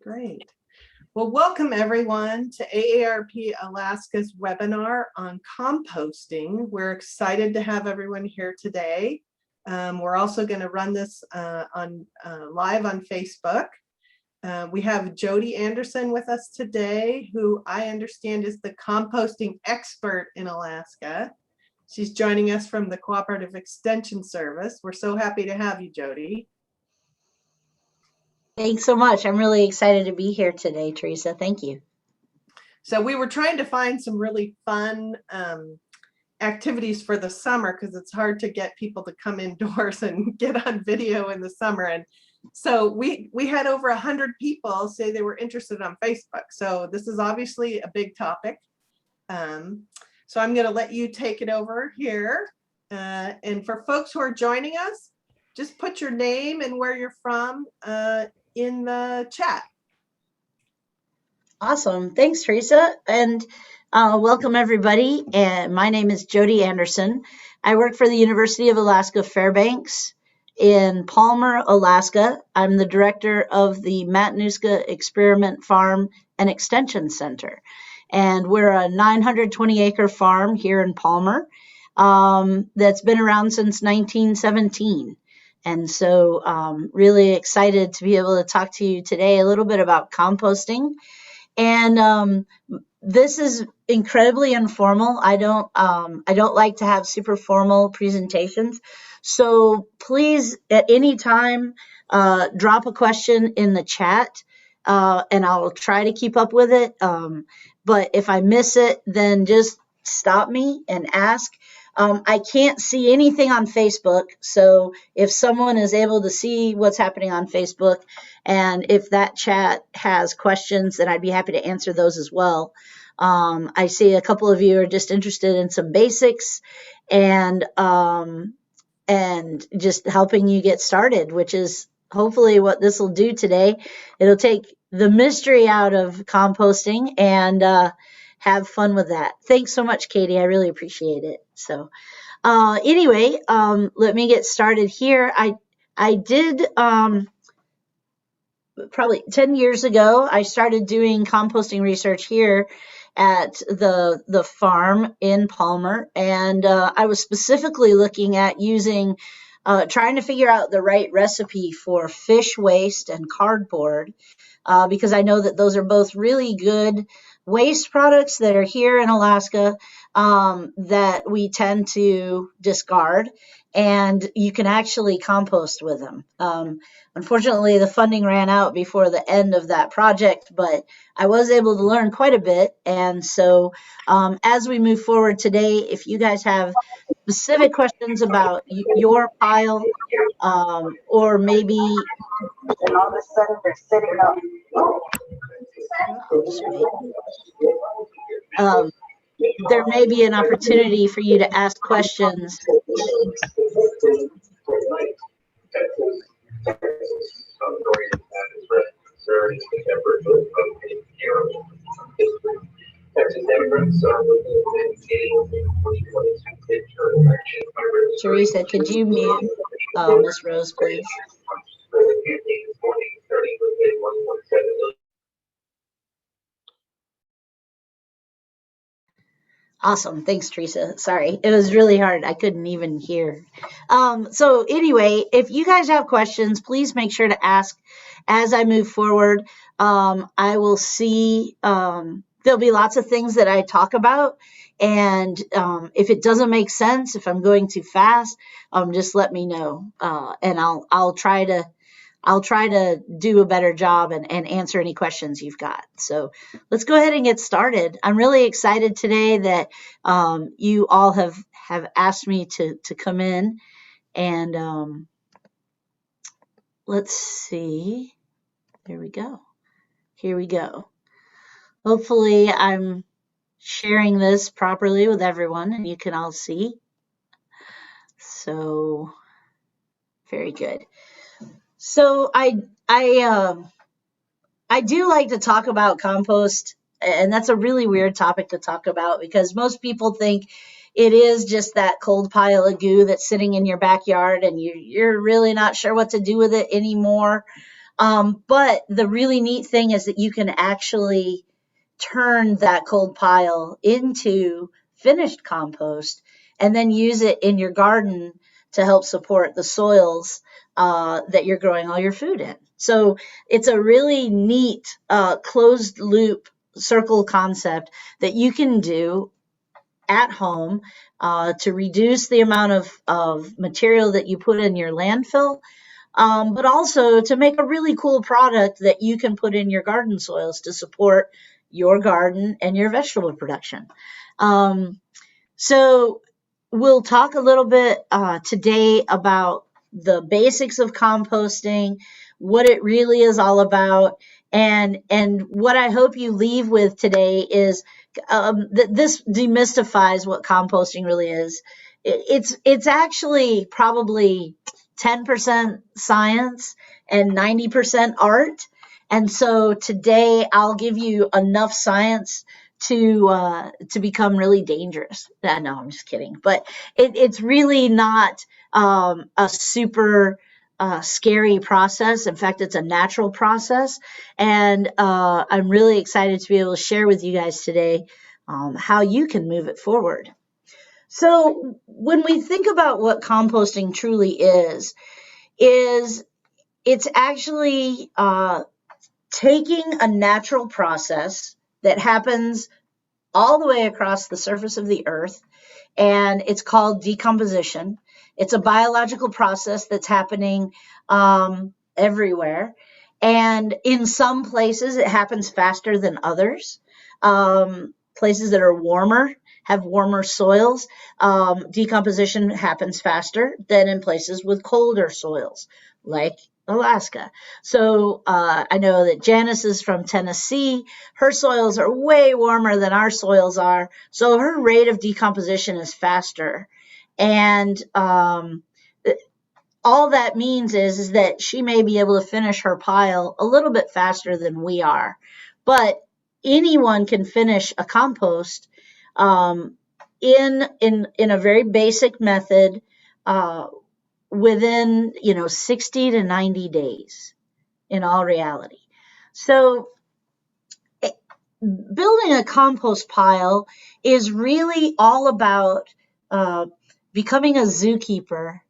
Great. Well, welcome everyone to AARP Alaska's webinar on composting. We're excited to have everyone here today. We're also going to run this live on Facebook. We have Jodie Anderson with us today, who I understand is the composting expert in Alaska. She's joining us from the Cooperative Extension Service. We're so happy to have you, Jodie. Thanks so much. I'm really excited to be here today, Teresa. Thank you. So we were trying to find some really fun activities for the summer because it's hard to get people to come indoors and get on video in the summer. And so we had over 100 people say they were interested on Facebook. So this is obviously a big topic. So I'm going to let you take it over here. And for folks who are joining us, just put your name and where you're from in the chat. Awesome. Thanks, Teresa. And welcome, everybody. And my name is Jodie Anderson. I work for the University of Alaska Fairbanks in Palmer, Alaska. I'm the director of the Matanuska Experiment Farm and Extension Center. And we're a 920-acre farm here in Palmer that's been around since 1917. And so really excited to be able to talk to you today a little bit about composting. And this is incredibly informal. I don't like to have super formal presentations. So please, at any time, drop a question in the chat, and I'll try to keep up with it. But if I miss it, then just stop me and ask. I can't see anything on Facebook, so if someone is able to see what's happening on Facebook, and if that chat has questions, then I'd be happy to answer those as well. I see a couple of you are just interested in some basics and just helping you get started, which is hopefully what this will do today. It'll take the mystery out of composting and have fun with that. Thanks so much, Katie. I really appreciate it. So anyway, let me get started here. I did probably 10 years ago, I started doing composting research here at the farm in Palmer. And I was specifically looking at using, trying to figure out the right recipe for fish waste and cardboard, because I know that those are both really good waste products that are here in Alaska that we tend to discard, and you can actually compost with them. Unfortunately, the funding ran out before the end of that project, but I was able to learn quite a bit. And so as we move forward today, if you guys have specific questions about your pile, or maybe and all of a sudden they're sitting up. There may be an opportunity for you to ask questions. Teresa, could you mute Miss Rose, please? Awesome. Thanks, Teresa. Sorry, it was really hard. I couldn't even hear. So anyway, if you guys have questions, please make sure to ask as I move forward. I will see, there'll be lots of things that I talk about. And if it doesn't make sense, if I'm going too fast, just let me know. And I'll try to do a better job and answer any questions you've got. So let's go ahead and get started. I'm really excited today that you all have asked me to come in, and let's see. There we go. Here we go. Hopefully I'm sharing this properly with everyone and you can all see. So very good. So I do like to talk about compost, and that's a really weird topic to talk about because most people think it is just that cold pile of goo that's sitting in your backyard and you're really not sure what to do with it anymore. But the really neat thing is that you can actually turn that cold pile into finished compost and then use it in your garden to help support the soils that you're growing all your food in. So it's a really neat closed loop circle concept that you can do at home to reduce the amount of material that you put in your landfill, but also to make a really cool product that you can put in your garden soils to support your garden and your vegetable production. So we'll talk a little bit today about the basics of composting, what it really is all about, and what I hope you leave with today is that this demystifies what composting really is. It's actually probably 10% science and 90% art. And so today I'll give you enough science to become really dangerous. No, I'm just kidding. But it's really not a super scary process. In fact, it's a natural process. And I'm really excited to be able to share with you guys today how you can move it forward. So when we think about what composting truly is it's actually taking a natural process that happens all the way across the surface of the earth, and it's called decomposition. It's a biological process that's happening everywhere, and in some places it happens faster than others. Places that are warmer have warmer soils. Decomposition happens faster than in places with colder soils, like Alaska. So I know that Janice is from Tennessee. Her soils are way warmer than our soils are, so her rate of decomposition is faster. And all that means is that she may be able to finish her pile a little bit faster than we are. But anyone can finish a compost in a very basic method within 60 to 90 days in all reality. So building a compost pile is really all about becoming a zookeeper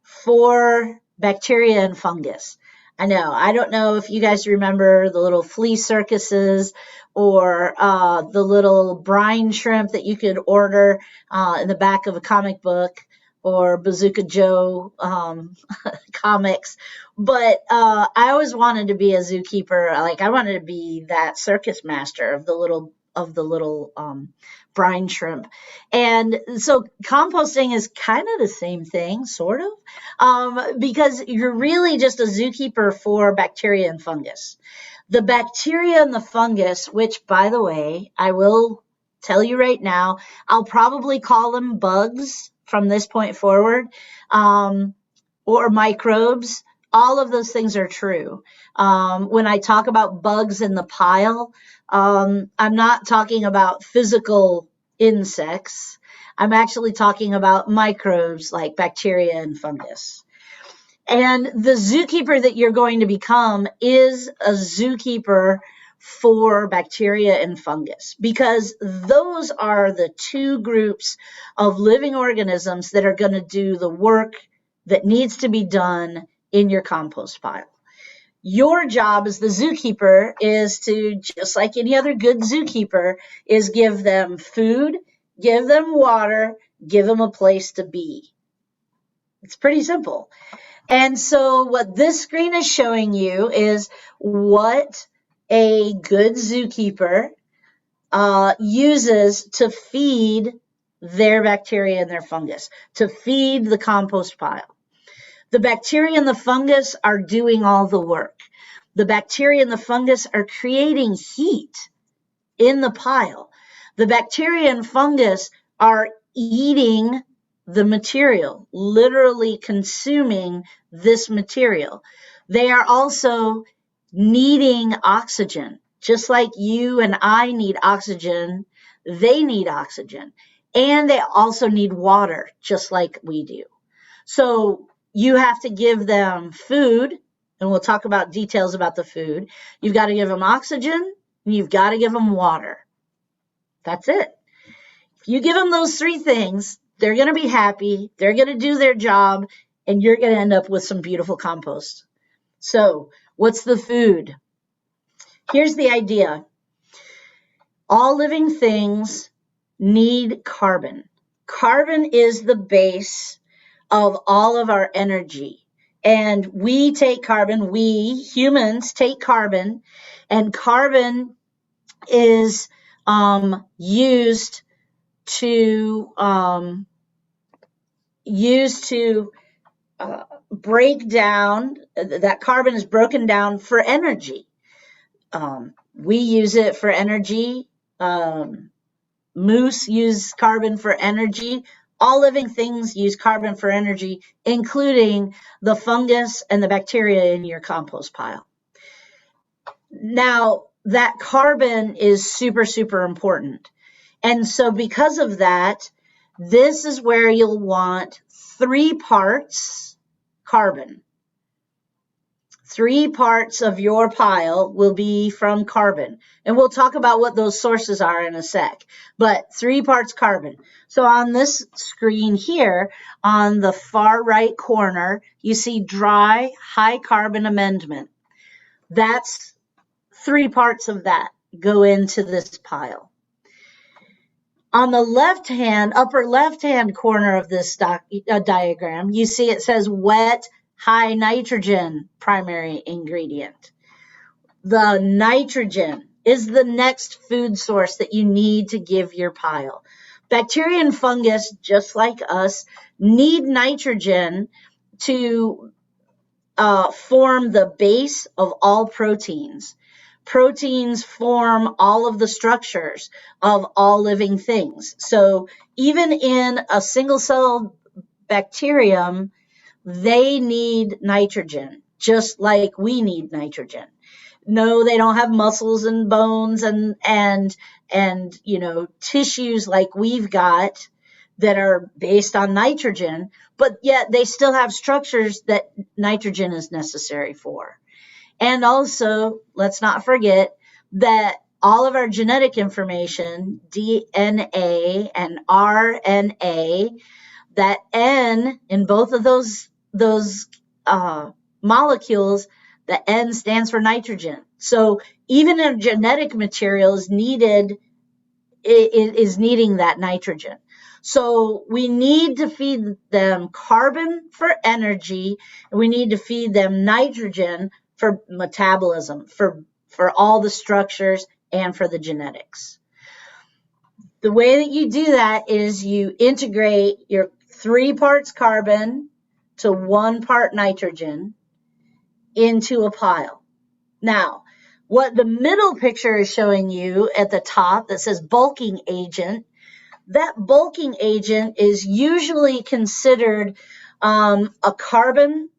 for bacteria and fungus. I don't know if you guys remember the little flea circuses or the little brine shrimp that you could order in the back of a comic book or Bazooka Joe comics. But I always wanted to be a zookeeper. Like, I wanted to be that circus master of the little brine shrimp. And so composting is kind of the same thing, sort of, because you're really just a zookeeper for bacteria and fungus. The bacteria and the fungus, which, by the way, I will tell you right now, I'll probably call them bugs from this point forward, or microbes. All of those things are true. When I talk about bugs in the pile, I'm not talking about physical insects. I'm actually talking about microbes like bacteria and fungus. And the zookeeper that you're going to become is a zookeeper for bacteria and fungus, because those are the two groups of living organisms that are going to do the work that needs to be done in your compost pile. Your job as the zookeeper is to, just like any other good zookeeper, is give them food, give them water, give them a place to be. It's pretty simple. And so what this screen is showing you is what a good zookeeper uses to feed their bacteria and their fungus, to feed the compost pile. The bacteria and the fungus are doing all the work. The bacteria and the fungus are creating heat in the pile. The bacteria and fungus are eating the material, literally consuming this material. They are also needing oxygen. Just like you and I need oxygen, they need oxygen. And they also need water, just like we do. So you have to give them food, and we'll talk about details about the food. You've got to give them oxygen, and you've got to give them water. That's it. If you give them those three things, they're going to be happy, they're going to do their job, and you're going to end up with some beautiful compost. So, what's the food? Here's the idea. All living things need carbon. Carbon is the base of all of our energy. And we take carbon, we humans take carbon, and carbon is used to break down, that carbon is broken down for energy. We use it for energy. Moose use carbon for energy. All living things use carbon for energy, including the fungus and the bacteria in your compost pile. Now, that carbon is super, super important. And so because of that, this is where you'll want 3 parts carbon. 3 parts of your pile will be from carbon. And we'll talk about what those sources are in a sec. But 3 parts carbon. So on this screen here, on the far right corner, you see dry, high carbon amendment. That's 3 parts of that go into this pile. On the left-hand, upper left-hand corner of this diagram, you see it says wet, high nitrogen primary ingredient. The nitrogen is the next food source that you need to give your pile. Bacteria and fungus, just like us, need nitrogen to form the base of all proteins. Proteins form all of the structures of all living things. So even in a single-celled bacterium, they need nitrogen, just like we need nitrogen. No, they don't have muscles and bones and tissues like we've got that are based on nitrogen, but yet they still have structures that nitrogen is necessary for. And also, let's not forget that all of our genetic information, DNA and RNA, that N in both of those molecules, the N stands for nitrogen. So even our genetic material is needing that nitrogen. So we need to feed them carbon for energy, and we need to feed them nitrogen for metabolism, for all the structures and for the genetics. The way that you do that is you integrate your 3 parts carbon to 1 part nitrogen into a pile. Now, what the middle picture is showing you at the top that says bulking agent, that bulking agent is usually considered a carbon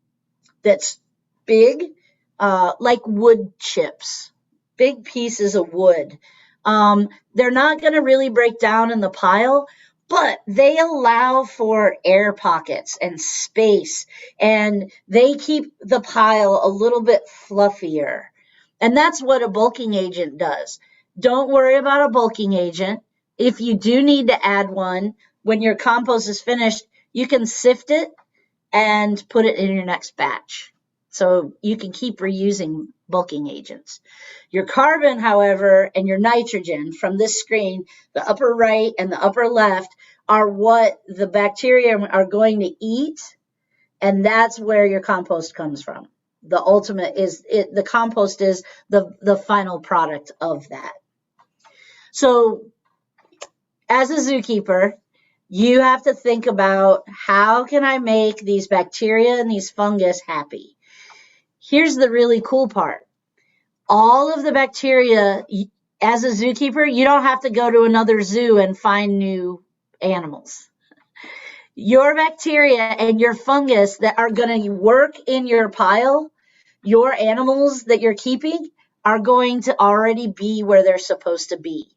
that's big, like wood chips, big pieces of wood. They're not going to really break down in the pile, but they allow for air pockets and space, and they keep the pile a little bit fluffier. And that's what a bulking agent does. Don't worry about a bulking agent. If you do need to add one, when your compost is finished, you can sift it and put it in your next batch. So you can keep reusing bulking agents. Your carbon, however, and your nitrogen from this screen, the upper right and the upper left, are what the bacteria are going to eat, and that's where your compost comes from. The ultimate is the compost is the final product of that. So as a zookeeper, you have to think about, how can I make these bacteria and these fungus happy? Here's the really cool part. All of the bacteria, as a zookeeper, you don't have to go to another zoo and find new animals. Your bacteria and your fungus that are going to work in your pile, your animals that you're keeping, are going to already be where they're supposed to be.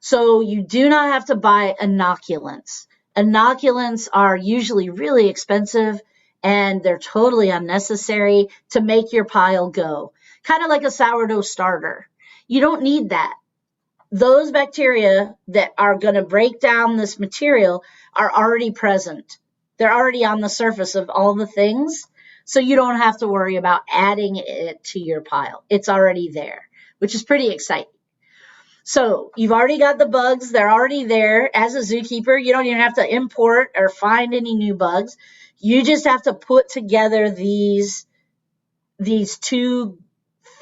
So you do not have to buy inoculants. Inoculants are usually really expensive, and they're totally unnecessary to make your pile go. Kind of like a sourdough starter. You don't need that. Those bacteria that are going to break down this material are already present. They're already on the surface of all the things, so you don't have to worry about adding it to your pile. It's already there, which is pretty exciting. So you've already got the bugs. They're already there. As a zookeeper, you don't even have to import or find any new bugs. You just have to put together these two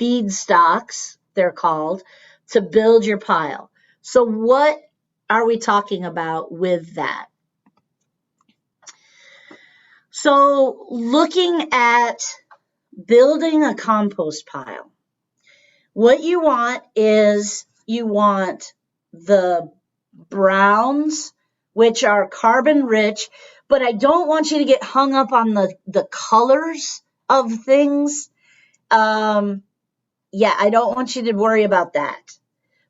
feedstocks, they're called, to build your pile. So what are we talking about with that? So looking at building a compost pile, what you want is you want the browns, which are carbon rich, but I don't want you to get hung up on the colors of things. Yeah, I don't want you to worry about that.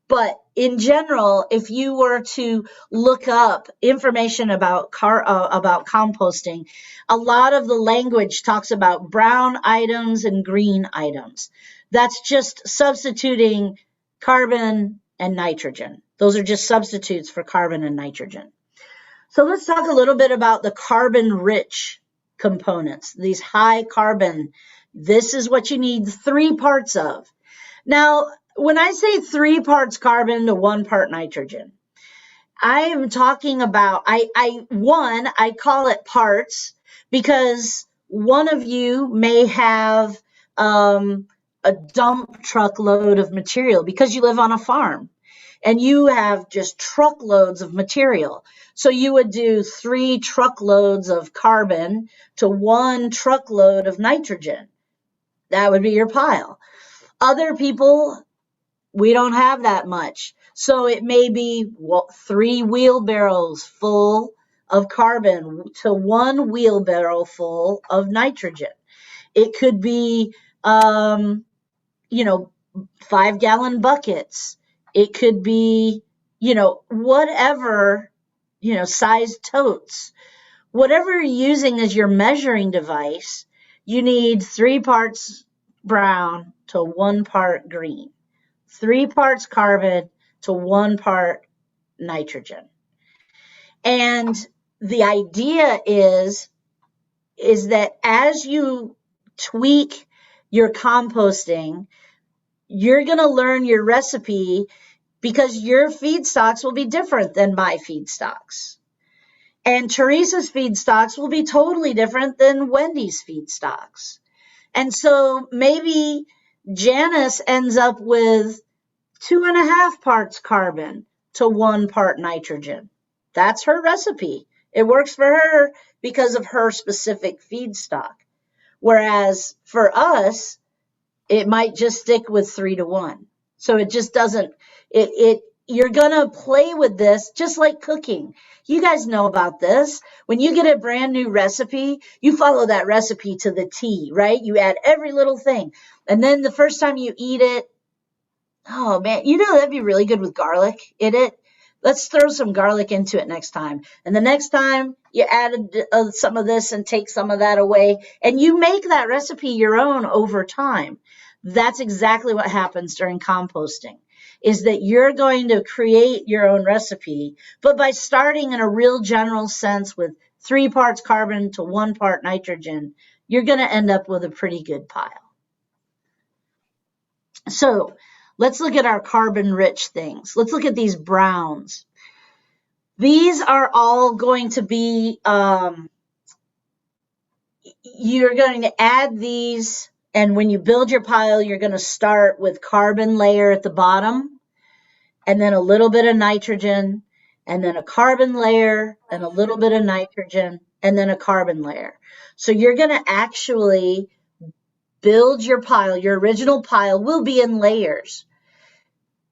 But in general, if you were to look up information about composting, a lot of the language talks about brown items and green items. That's just substituting carbon and nitrogen. Those are just substitutes for carbon and nitrogen. So let's talk a little bit about the carbon-rich components, these high carbon. This is what you need 3 parts of. Now, when I say 3 parts carbon to 1 part nitrogen, I am talking about, I call it parts because one of you may have a dump truckload of material because you live on a farm and you have just truckloads of material. So you would do 3 truckloads of carbon to 1 truckload of nitrogen. That would be your pile. Other people, we don't have that much. So it may be 3 wheelbarrows full of carbon to 1 wheelbarrow full of nitrogen. It could be, 5-gallon buckets. It could be, whatever, size totes. Whatever you're using as your measuring device, you need 3 parts brown to 1 part green. 3 parts carbon to 1 part nitrogen. And the idea is that as you tweak your composting, you're going to learn your recipe because your feedstocks will be different than my feedstocks. And Teresa's feedstocks will be totally different than Wendy's feedstocks. And so maybe Janice ends up with 2.5 parts carbon to 1 part nitrogen. That's her recipe. It works for her because of her specific feedstock. Whereas for us, it might just stick with 3 to 1. So it just doesn't, you're going to play with this just like cooking. You guys know about this. When you get a brand new recipe, you follow that recipe to the T, right? You add every little thing. And then the first time you eat it, oh man, that'd be really good with garlic in it. Let's throw some garlic into it next time. And the next time you added some of this and take some of that away, and you make that recipe your own over time. That's exactly what happens during composting, is that you're going to create your own recipe, but by starting in a real general sense with 3 parts carbon to 1 part nitrogen, you're going to end up with a pretty good pile. So let's look at our carbon-rich things. Let's look at these browns. These are all going to be, you're going to add these, and when you build your pile, you're going to start with carbon layer at the bottom, and then a little bit of nitrogen, and then a carbon layer, and a little bit of nitrogen, and then a carbon layer. So you're going to actually build your pile. Your original pile will be in layers.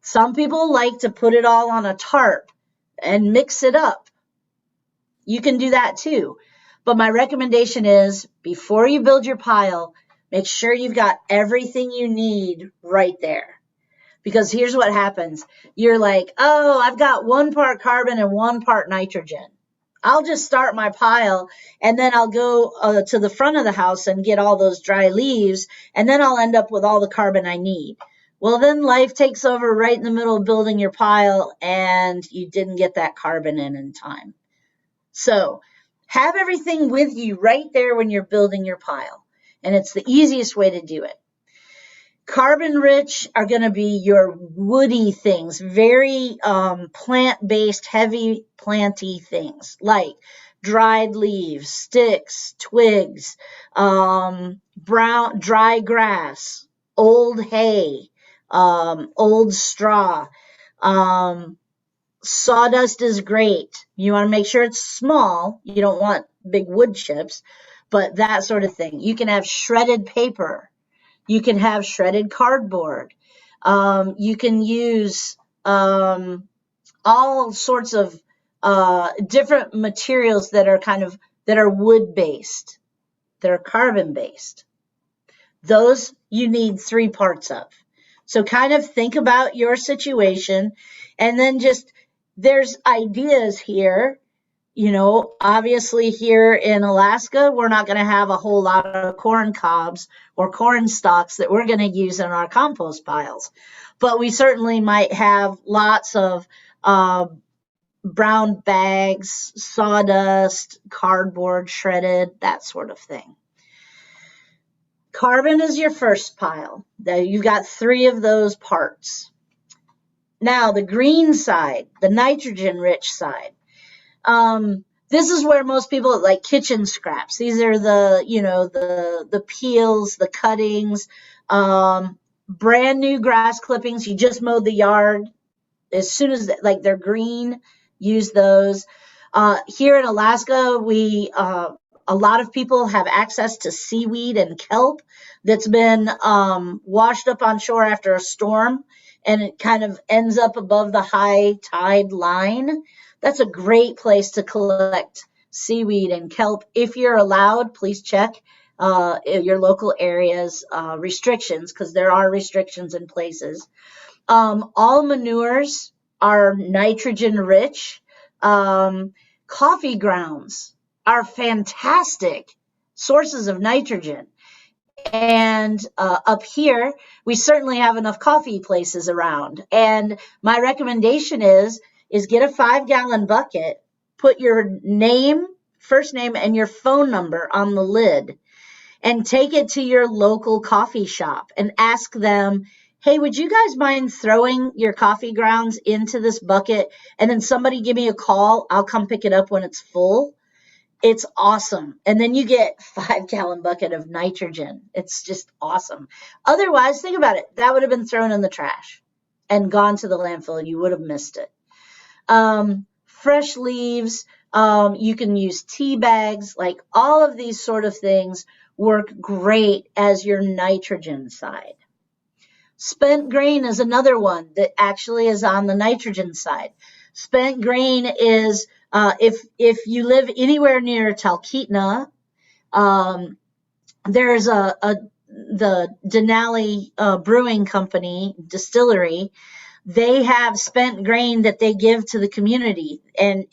Some people like to put it all on a tarp and mix it up. You can do that too. But my recommendation is before you build your pile, make sure you've got everything you need right there. Because here's what happens. You're like, oh, I've got 1 part carbon and 1 part nitrogen. I'll just start my pile, and then I'll go to the front of the house and get all those dry leaves, and then I'll end up with all the carbon I need. Well, then life takes over right in the middle of building your pile, and you didn't get that carbon in time. So have everything with you right there when you're building your pile, and it's the easiest way to do it. Carbon rich are going to be your woody things, very plant-based, heavy planty things like dried leaves, sticks, twigs, brown dry grass, old hay, old straw. Sawdust is great. You want to make sure it's small. You don't want big wood chips, but that sort of thing. You can have shredded paper. You can have shredded cardboard. You can use all sorts of different materials that are wood based, that are carbon based. Those you need 3 parts of. So kind of think about your situation, and then just there's ideas here. You know, obviously here in Alaska, we're not going to have a whole lot of corn cobs or corn stalks that we're going to use in our compost piles. But we certainly might have lots of brown bags, sawdust, cardboard shredded, that sort of thing. Carbon is your first pile. You've got 3 of those parts. Now, the green side, the nitrogen-rich side. This is where most people like kitchen scraps. These are the peels, the cuttings, brand new grass clippings. You just mowed the yard. As soon as they're green, use those. Here in Alaska, a lot of people have access to seaweed and kelp that's been washed up on shore after a storm, and it kind of ends up above the high tide line. That's a great place to collect seaweed and kelp. If you're allowed, please check your local area's restrictions, because there are restrictions in places. All manures are nitrogen rich. Coffee grounds are fantastic sources of nitrogen. And up here, we certainly have enough coffee places around. And my recommendation is get a 5-gallon bucket, put your name, first name, and your phone number on the lid, and take it to your local coffee shop and ask them, hey, would you guys mind throwing your coffee grounds into this bucket, and then somebody give me a call, I'll come pick it up when it's full. It's awesome. And then you get 5-gallon bucket of nitrogen. It's just awesome. Otherwise, think about it. That would have been thrown in the trash and gone to the landfill, and you would have missed it. Fresh leaves, you can use tea bags, like all of these sort of things work great as your nitrogen side. Spent grain is another one that actually is on the nitrogen side. Spent grain is, if you live anywhere near Talkeetna, there's the Denali Brewing Company distillery. They have spent grain that they give to the community, and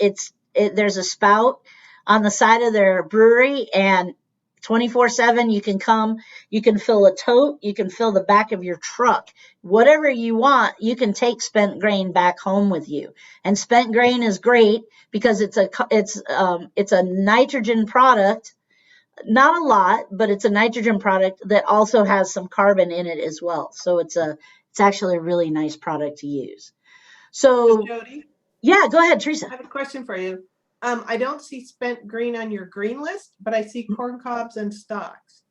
there's a spout on the side of their brewery, and 24/7 you can come, you can fill a tote, you can fill the back of your truck, whatever you want. You can take spent grain back home with you. And spent grain is great because it's a nitrogen product, not a lot, but it's a nitrogen product that also has some carbon in it as well. So it's actually a really nice product to use. So, Jodie, yeah, go ahead, Teresa. I have a question for you. I don't see spent green on your green list, but I see corn cobs and stalks.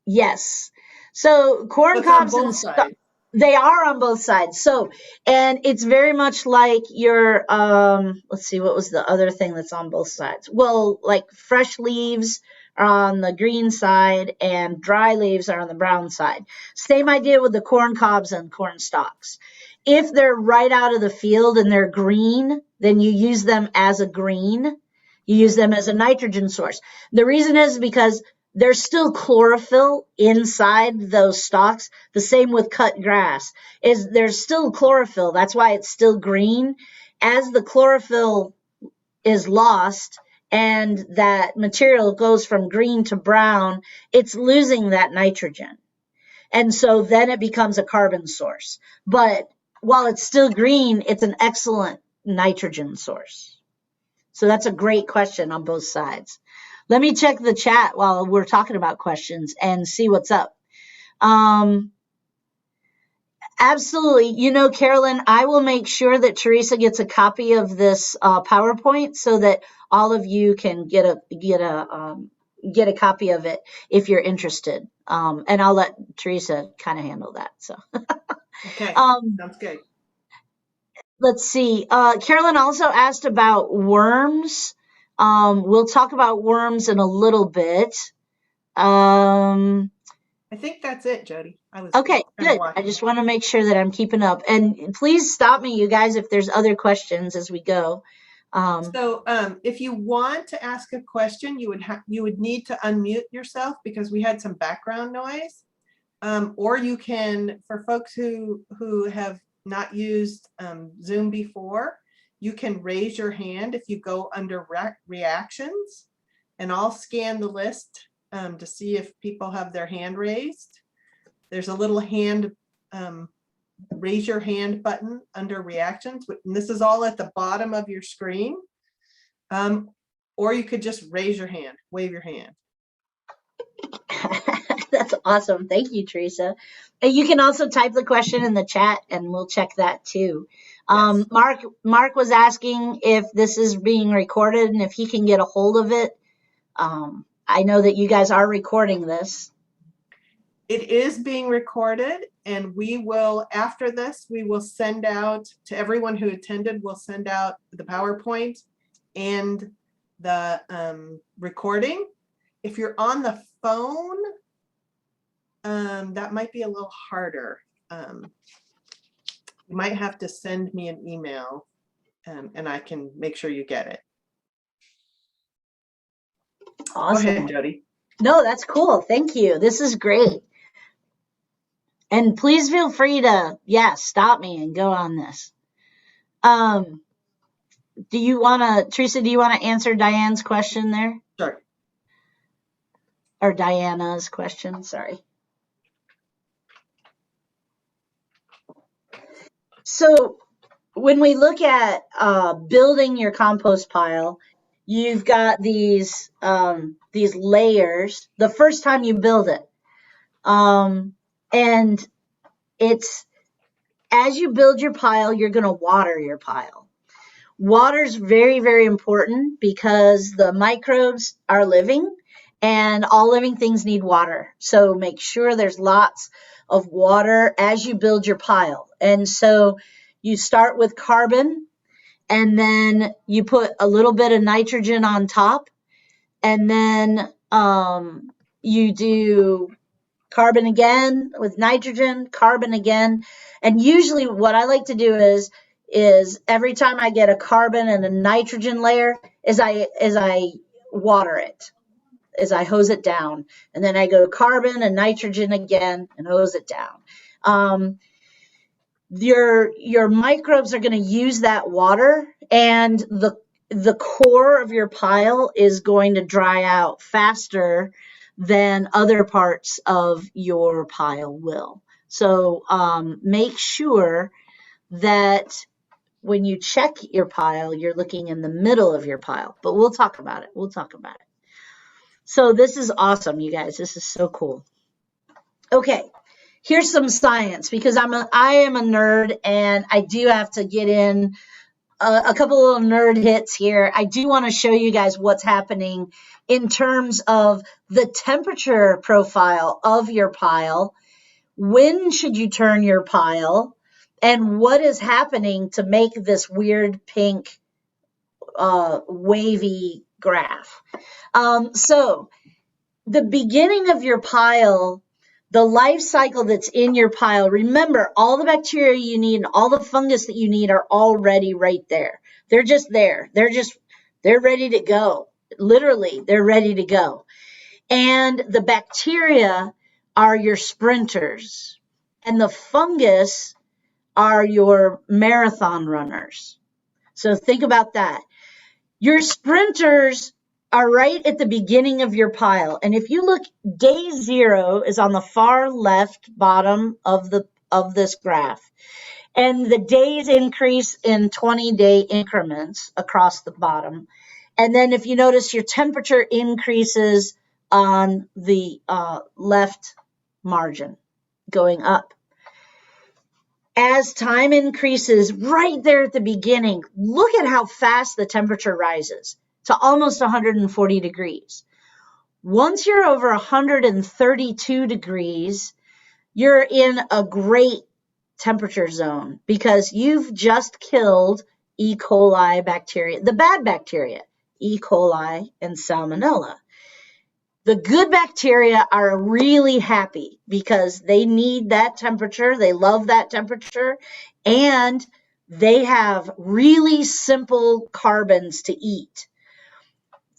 Yes. So corn cobs and stalks, they are on both sides. So, and it's very much like your, let's see, what was the other thing that's on both sides? Well, like fresh leaves are on the green side and dry leaves are on the brown side. Same idea with the corn cobs and corn stalks. If they're right out of the field and they're green, then you use them as a green. You use them as a nitrogen source. The reason is because there's still chlorophyll inside those stalks. The same with cut grass, is there's still chlorophyll. That's why it's still green. As the chlorophyll is lost and that material goes from green to brown, it's losing that nitrogen. And so then it becomes a carbon source. But while it's still green, it's an excellent nitrogen source. So that's a great question on both sides. Let me check the chat while we're talking about questions and see what's up. Absolutely. You know, Carolyn, I will make sure that Teresa gets a copy of this PowerPoint so that all of you can get a copy of it if you're interested. And I'll let Teresa kind of handle that. So. Okay, sounds good. Let's see. Carolyn also asked about worms. We'll talk about worms in a little bit. I think that's it, Jody. Okay, good. I just want to make sure that I'm keeping up. And please stop me, you guys, if there's other questions as we go. So if you want to ask a question, you would need to unmute yourself because we had some background noise. Or you can, for folks who have not used Zoom before, you can raise your hand if you go under reactions, and I'll scan the list to see if people have their hand raised. There's a little hand, raise your hand button under reactions, and this is all at the bottom of your screen. Or you could just raise your hand, wave your hand. That's awesome. Thank you, Teresa. And you can also type the question in the chat and we'll check that too. Yes. Mark was asking if this is being recorded and if he can get a hold of it. I know that you guys are recording this. It is being recorded, and we will, after this, we will send out to everyone who attended, we'll send out the PowerPoint and the recording. If you're on the phone, that might be a little harder. You might have to send me an email and I can make sure you get it. Awesome. Go ahead, Jody. No, that's cool. Thank you. This is great. And please feel free to, stop me and go on this. Do you want to, Teresa, do you want to answer Diane's question there? Sure. Or Diana's question, sorry. So when we look at building your compost pile, you've got these layers the first time you build it. And it's, as you build your pile, you're going to water your pile. Water's very, very important because the microbes are living and all living things need water. So make sure there's lots of water as you build your pile. And so you start with carbon and then you put a little bit of nitrogen on top. And then you do carbon again with nitrogen, carbon again. And usually what I like to do is every time I get a carbon and a nitrogen layer is I water it, as I hose it down. And then I go carbon and nitrogen again and hose it down. Your microbes are going to use that water, and the core of your pile is going to dry out faster than other parts of your pile will. So make sure that when you check your pile, you're looking in the middle of your pile. But we'll talk about it. So this is awesome, you guys. This is so cool. Okay, here's some science because I am a nerd and I do have to get in a couple of nerd hits here. I do want to show you guys what's happening in terms of the temperature profile of your pile. When should you turn your pile? And what is happening to make this weird pink wavy graph? So the beginning of your pile, the life cycle that's in your pile, remember all the bacteria you need and all the fungus that you need are already right there. They're just there. They're ready to go. Literally, they're ready to go. And the bacteria are your sprinters. And the fungus are your marathon runners. So think about that. Your sprinters are right at the beginning of your pile. And if you look, day 0 is on the far left bottom of this graph. And the days increase in 20-day increments across the bottom. And then if you notice, your temperature increases on the left margin, going up. As time increases, right there at the beginning, look at how fast the temperature rises to almost 140 degrees. Once you're over 132 degrees, you're in a great temperature zone because you've just killed E. coli bacteria, the bad bacteria, E. coli and Salmonella. The good bacteria are really happy because they need that temperature, they love that temperature, and they have really simple carbons to eat.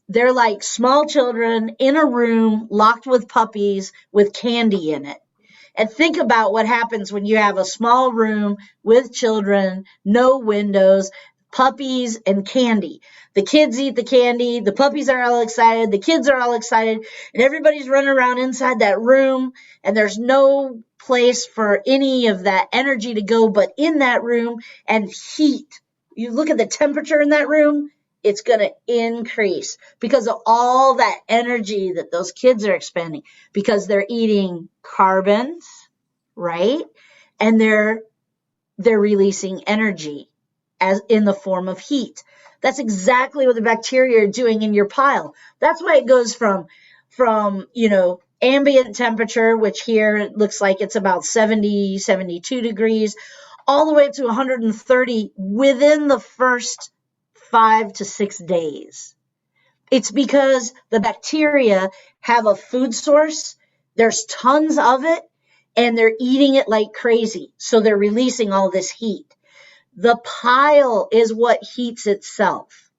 They're like small children in a room locked with puppies with candy in it. And think about what happens when you have a small room with children, no windows, puppies, and candy. The kids eat the candy, the puppies are all excited, the kids are all excited, and everybody's running around inside that room, and there's no place for any of that energy to go but in that room, and heat. You look at the temperature in that room, it's going to increase because of all that energy that those kids are expending, because they're eating carbons, right? And they're releasing energy as in the form of heat. That's exactly what the bacteria are doing in your pile. That's why it goes from ambient temperature, which here looks like it's about 70, 72 degrees, all the way up to 130 within the first 5 to 6 days. It's because the bacteria have a food source, there's tons of it, and they're eating it like crazy. So they're releasing all this heat. The pile is what heats itself.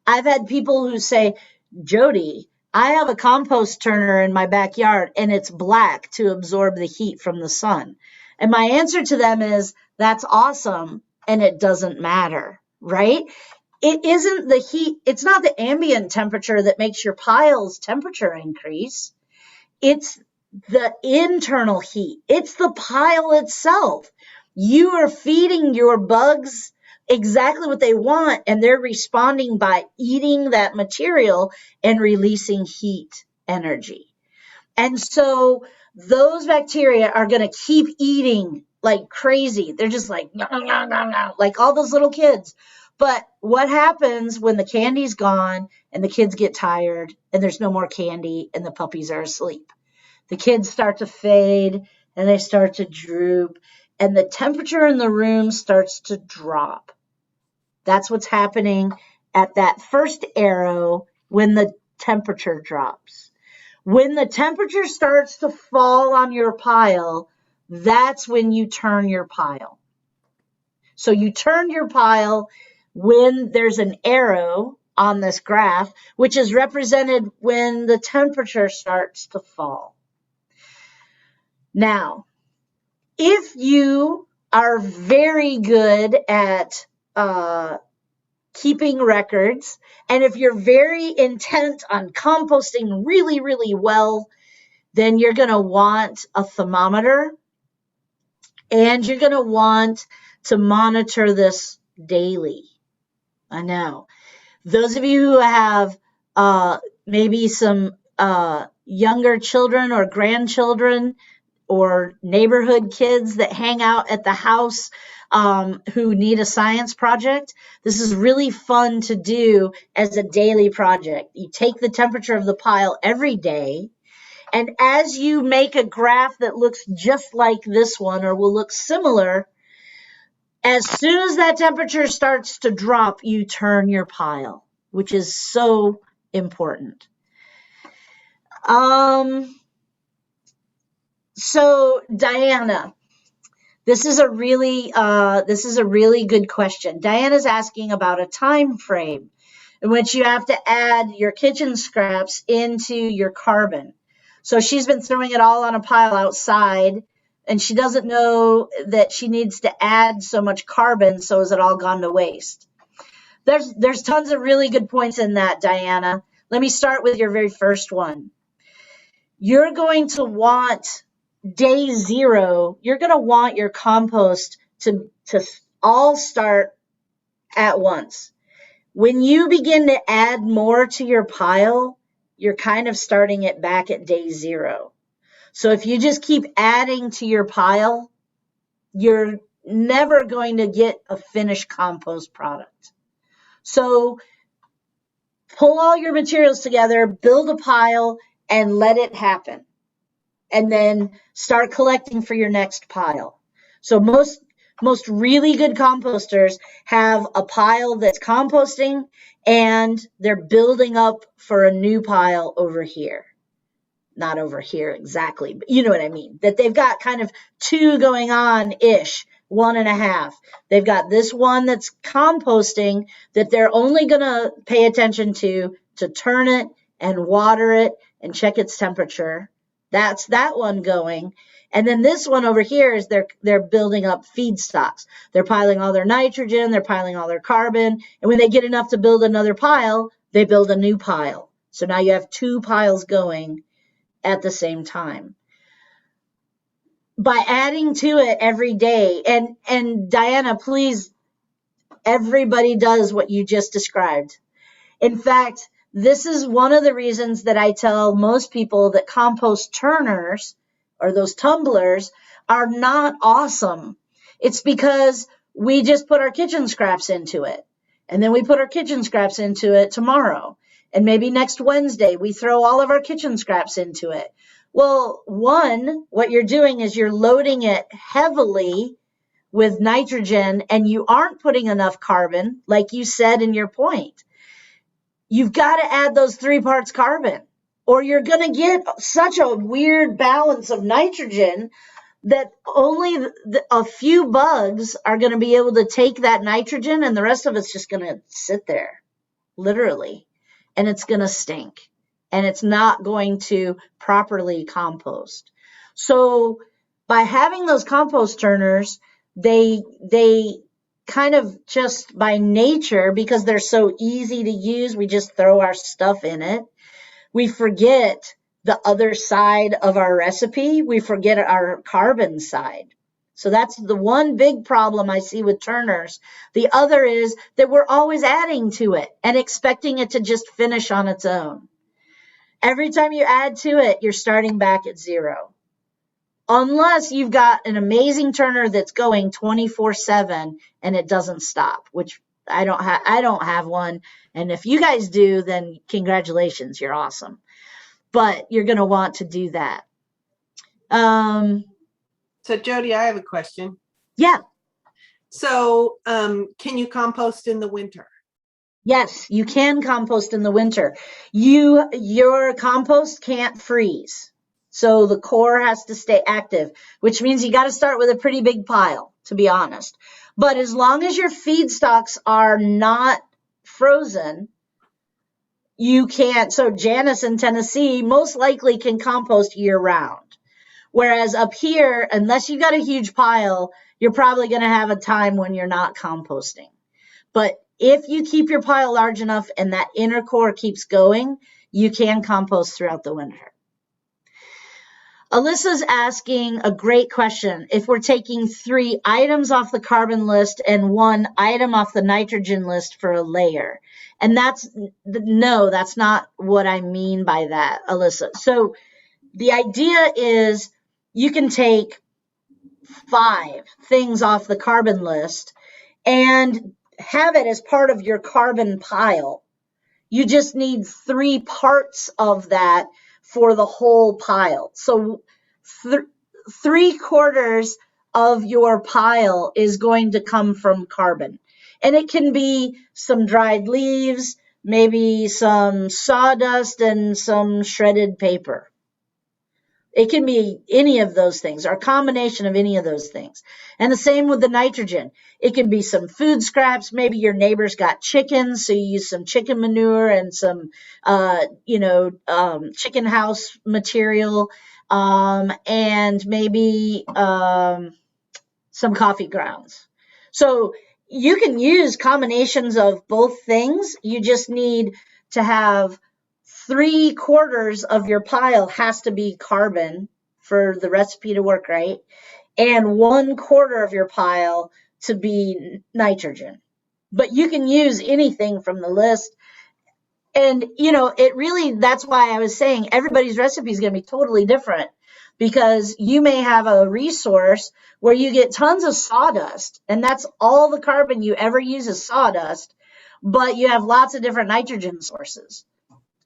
I've had people who say, Jodie, I have a compost turner in my backyard and it's black to absorb the heat from the sun. And my answer to them is, that's awesome, and it doesn't matter, right? It isn't the heat, it's not the ambient temperature that makes your pile's temperature increase. It's the internal heat. It's the pile itself. You are feeding your bugs exactly what they want, and they're responding by eating that material and releasing heat energy. And so those bacteria are going to keep eating like crazy. They're just like, nom, nom, nom, nom, like all those little kids. But what happens when the candy's gone and the kids get tired and there's no more candy and the puppies are asleep? The kids start to fade and they start to droop, and the temperature in the room starts to drop. That's what's happening at that first arrow when the temperature drops. When the temperature starts to fall on your pile, that's when you turn your pile. So you turn your pile when there's an arrow on this graph, which is represented when the temperature starts to fall. Now, if you are very good at keeping records, and if you're very intent on composting really, really well, then you're going to want a thermometer, and you're going to want to monitor this daily. I know. Those of you who have maybe some younger children or grandchildren or neighborhood kids that hang out at the house who need a science project, this is really fun to do as a daily project. You take the temperature of the pile every day, and as you make a graph that looks just like this one or will look similar, as soon as that temperature starts to drop, you turn your pile, which is so important. So Diana, this is a really good question. Diana's asking about a time frame in which you have to add your kitchen scraps into your carbon. So she's been throwing it all on a pile outside, and she doesn't know that she needs to add so much carbon, so is it all gone to waste? There's tons of really good points in that, Diana. Let me start with your very first one. You're going to want day 0, you're going to want your compost to all start at once. When you begin to add more to your pile, you're kind of starting it back at day 0. So if you just keep adding to your pile, you're never going to get a finished compost product. So pull all your materials together, build a pile, and let it happen. And then start collecting for your next pile. So most really good composters have a pile that's composting and they're building up for a new pile over here. Not over here exactly, but you know what I mean. That they've got kind of 2 going on-ish, 1.5. They've got this one that's composting that they're only going to pay attention to turn it and water it and check its temperature. That's that one going. And then this one over here is they're building up feedstocks. They're piling all their nitrogen, they're piling all their carbon, and when they get enough to build another pile, they build a new pile. So now you have 2 piles going at the same time. By adding to it every day, and Diana, please, everybody does what you just described. In fact, this is one of the reasons that I tell most people that compost turners or those tumblers are not awesome. It's because we just put our kitchen scraps into it, and then we put our kitchen scraps into it tomorrow, and maybe next Wednesday we throw all of our kitchen scraps into it. Well, one, what you're doing is you're loading it heavily with nitrogen, and you aren't putting enough carbon, like you said in your point. You've got to add those 3 parts carbon, or you're going to get such a weird balance of nitrogen that only a few bugs are going to be able to take that nitrogen, and the rest of it's just going to sit there, literally, and it's going to stink, and it's not going to properly compost. So by having those compost turners, they kind of just by nature, because they're so easy to use, we just throw our stuff in it. We forget the other side of our recipe. We forget our carbon side. So that's the one big problem I see with turners. The other is that we're always adding to it and expecting it to just finish on its own. Every time you add to it, you're starting back at 0. Unless you've got an amazing turner that's going 24/7 and it doesn't stop, which I don't have one. And if you guys do, then congratulations, you're awesome. But you're going to want to do that. So Jodie, I have a question. Yeah. So can you compost in the winter? Yes, you can compost in the winter. Your compost can't freeze. So the core has to stay active, which means you got to start with a pretty big pile, to be honest. But as long as your feedstocks are not frozen, you can't. So Janice in Tennessee most likely can compost year round. Whereas up here, unless you got a huge pile, you're probably going to have a time when you're not composting. But if you keep your pile large enough and that inner core keeps going, you can compost throughout the winter. Alyssa's asking a great question. If we're taking 3 items off the carbon list and 1 item off the nitrogen list for a layer. And that's not what I mean by that, Alyssa. So the idea is you can take 5 things off the carbon list and have it as part of your carbon pile. You just need 3 parts of that for the whole pile. So 3/4 of your pile is going to come from carbon. And it can be some dried leaves, maybe some sawdust, and some shredded paper. It can be any of those things, or a combination of any of those things. And the same with the nitrogen. It can be some food scraps. Maybe your neighbor's got chickens, so you use some chicken manure and some, chicken house material, and maybe some coffee grounds. So you can use combinations of both things. You just need to have 3/4 of your pile has to be carbon for the recipe to work right, and 1/4 of your pile to be nitrogen. But you can use anything from the list. And, it really, that's why I was saying everybody's recipe is going to be totally different, because you may have a resource where you get tons of sawdust, and that's all the carbon you ever use is sawdust, but you have lots of different nitrogen sources.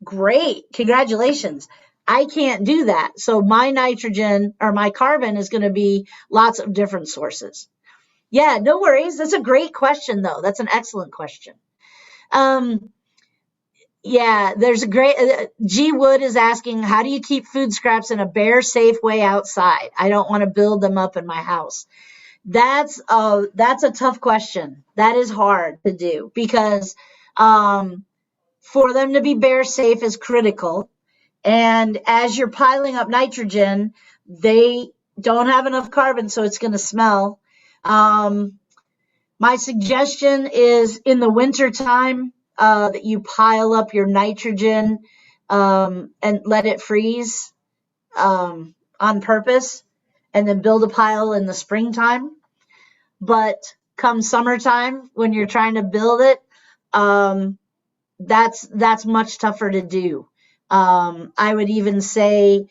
Great. Congratulations. I can't do that. So my nitrogen or my carbon is going to be lots of different sources. Yeah, no worries. That's a great question, though. That's an excellent question. Yeah, there's a great, G Wood is asking, how do you keep food scraps in a bear safe way outside? I don't want to build them up in my house. That's a tough question. That is hard to do, because for them to be bear safe is critical. And as you're piling up nitrogen, they don't have enough carbon, so it's going to smell. My suggestion is in the wintertime, that you pile up your nitrogen and let it freeze on purpose, and then build a pile in the springtime. But come summertime, when you're trying to build it, that's much tougher to do. I would even say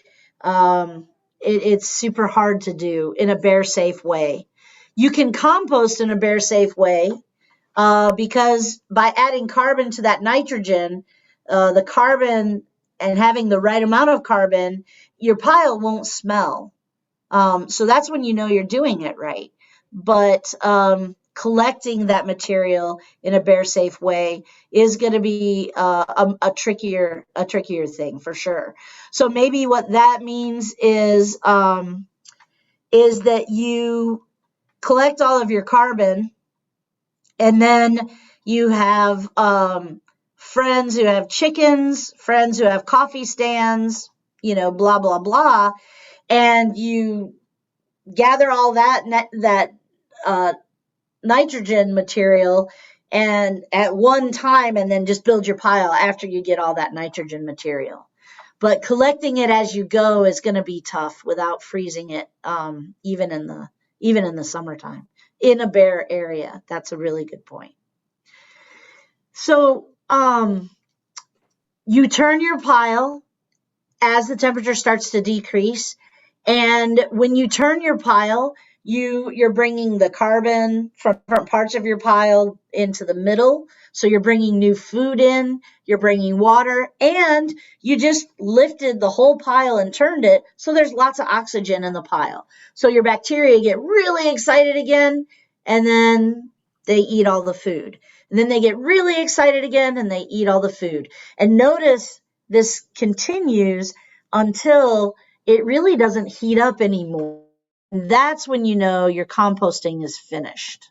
it's super hard to do in a bear safe way. You can compost in a bear safe way, because by adding carbon to that nitrogen, the carbon and having the right amount of carbon, your pile won't smell. So that's when you know you're doing it right. But collecting that material in a bear safe way is going to be a trickier thing for sure. So maybe what that means is that you collect all of your carbon, and then you have friends who have chickens, friends who have coffee stands, blah, blah, blah. And you gather all that nitrogen material and at one time, and then just build your pile after you get all that nitrogen material. But collecting it as you go is going to be tough without freezing it, even in the summertime in a bare area. That's a really good point. So you turn your pile as the temperature starts to decrease, and when you turn your pile, you're bringing the carbon from different parts of your pile into the middle. So you're bringing new food in, you're bringing water, and you just lifted the whole pile and turned it. So there's lots of oxygen in the pile. So your bacteria get really excited again, and then they eat all the food. And then they get really excited again, and they eat all the food. And notice this continues until it really doesn't heat up anymore. That's when you know your composting is finished.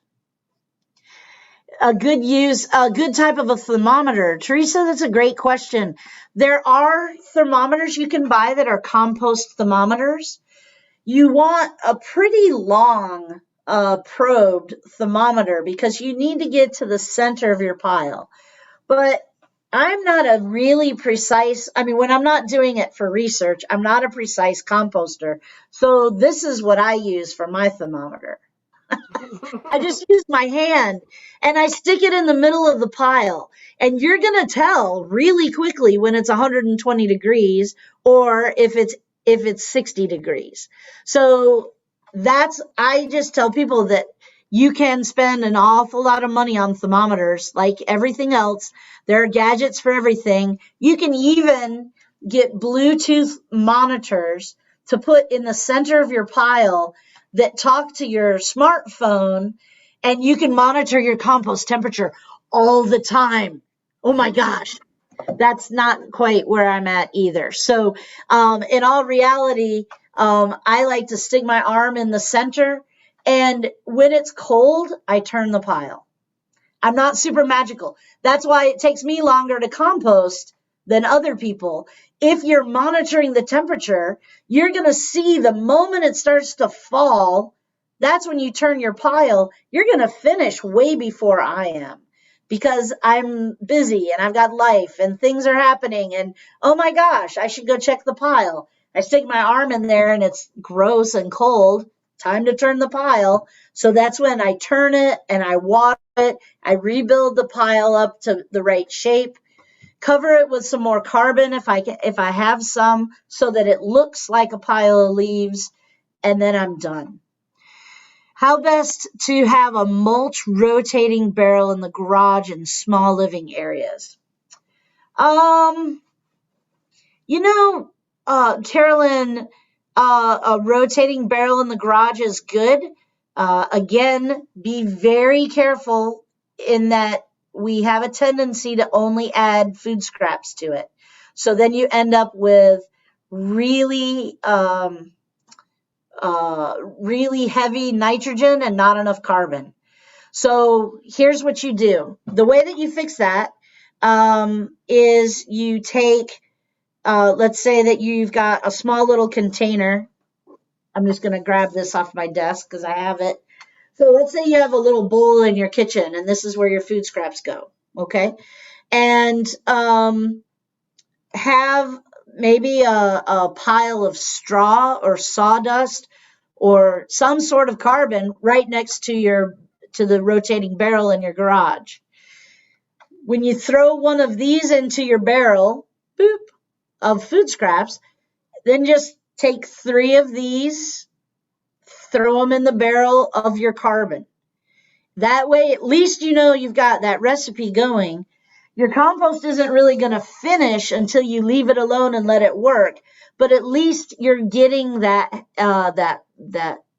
A good type of a thermometer. Teresa, that's a great question. There are thermometers you can buy that are compost thermometers. You want a pretty long probed thermometer, because you need to get to the center of your pile. But I'm not a really precise, when I'm not doing it for research, I'm not a precise composter. So this is what I use for my thermometer. I just use my hand and I stick it in the middle of the pile. And you're going to tell really quickly when it's 120 degrees or if it's 60 degrees. So I just tell people that you can spend an awful lot of money on thermometers, like everything else. There are gadgets for everything. You can even get Bluetooth monitors to put in the center of your pile that talk to your smartphone, and you can monitor your compost temperature all the time. Oh my gosh, that's not quite where I'm at either. So in all reality, I like to stick my arm in the center, and when it's cold, I turn the pile. I'm not super magical. That's why it takes me longer to compost than other people. If you're monitoring the temperature, you're going to see the moment it starts to fall, that's when you turn your pile. You're going to finish way before I am, because I'm busy and I've got life and things are happening and, oh my gosh, I should go check the pile. I stick my arm in there and it's gross and cold. Time to turn the pile. So that's when I turn it and I water it. I rebuild the pile up to the right shape. Cover it with some more carbon if I have some, so that it looks like a pile of leaves, and then I'm done. How best to have a mulch rotating barrel in the garage and small living areas? Carolyn, a rotating barrel in the garage is good. Again, be very careful in that we have a tendency to only add food scraps to it. So then you end up with really heavy nitrogen and not enough carbon. So here's what you do. The way that you fix that is you take, let's say that you've got a small little container. I'm just going to grab this off my desk because I have it. So let's say you have a little bowl in your kitchen and this is where your food scraps go, okay? And have maybe a pile of straw or sawdust or some sort of carbon right next to the rotating barrel in your garage. When you throw one of these into your barrel, boop, of food scraps, then just take 3 of these, throw them in the barrel of your carbon. That way, at least you know you've got that recipe going. Your compost isn't really going to finish until you leave it alone and let it work, but at least you're getting that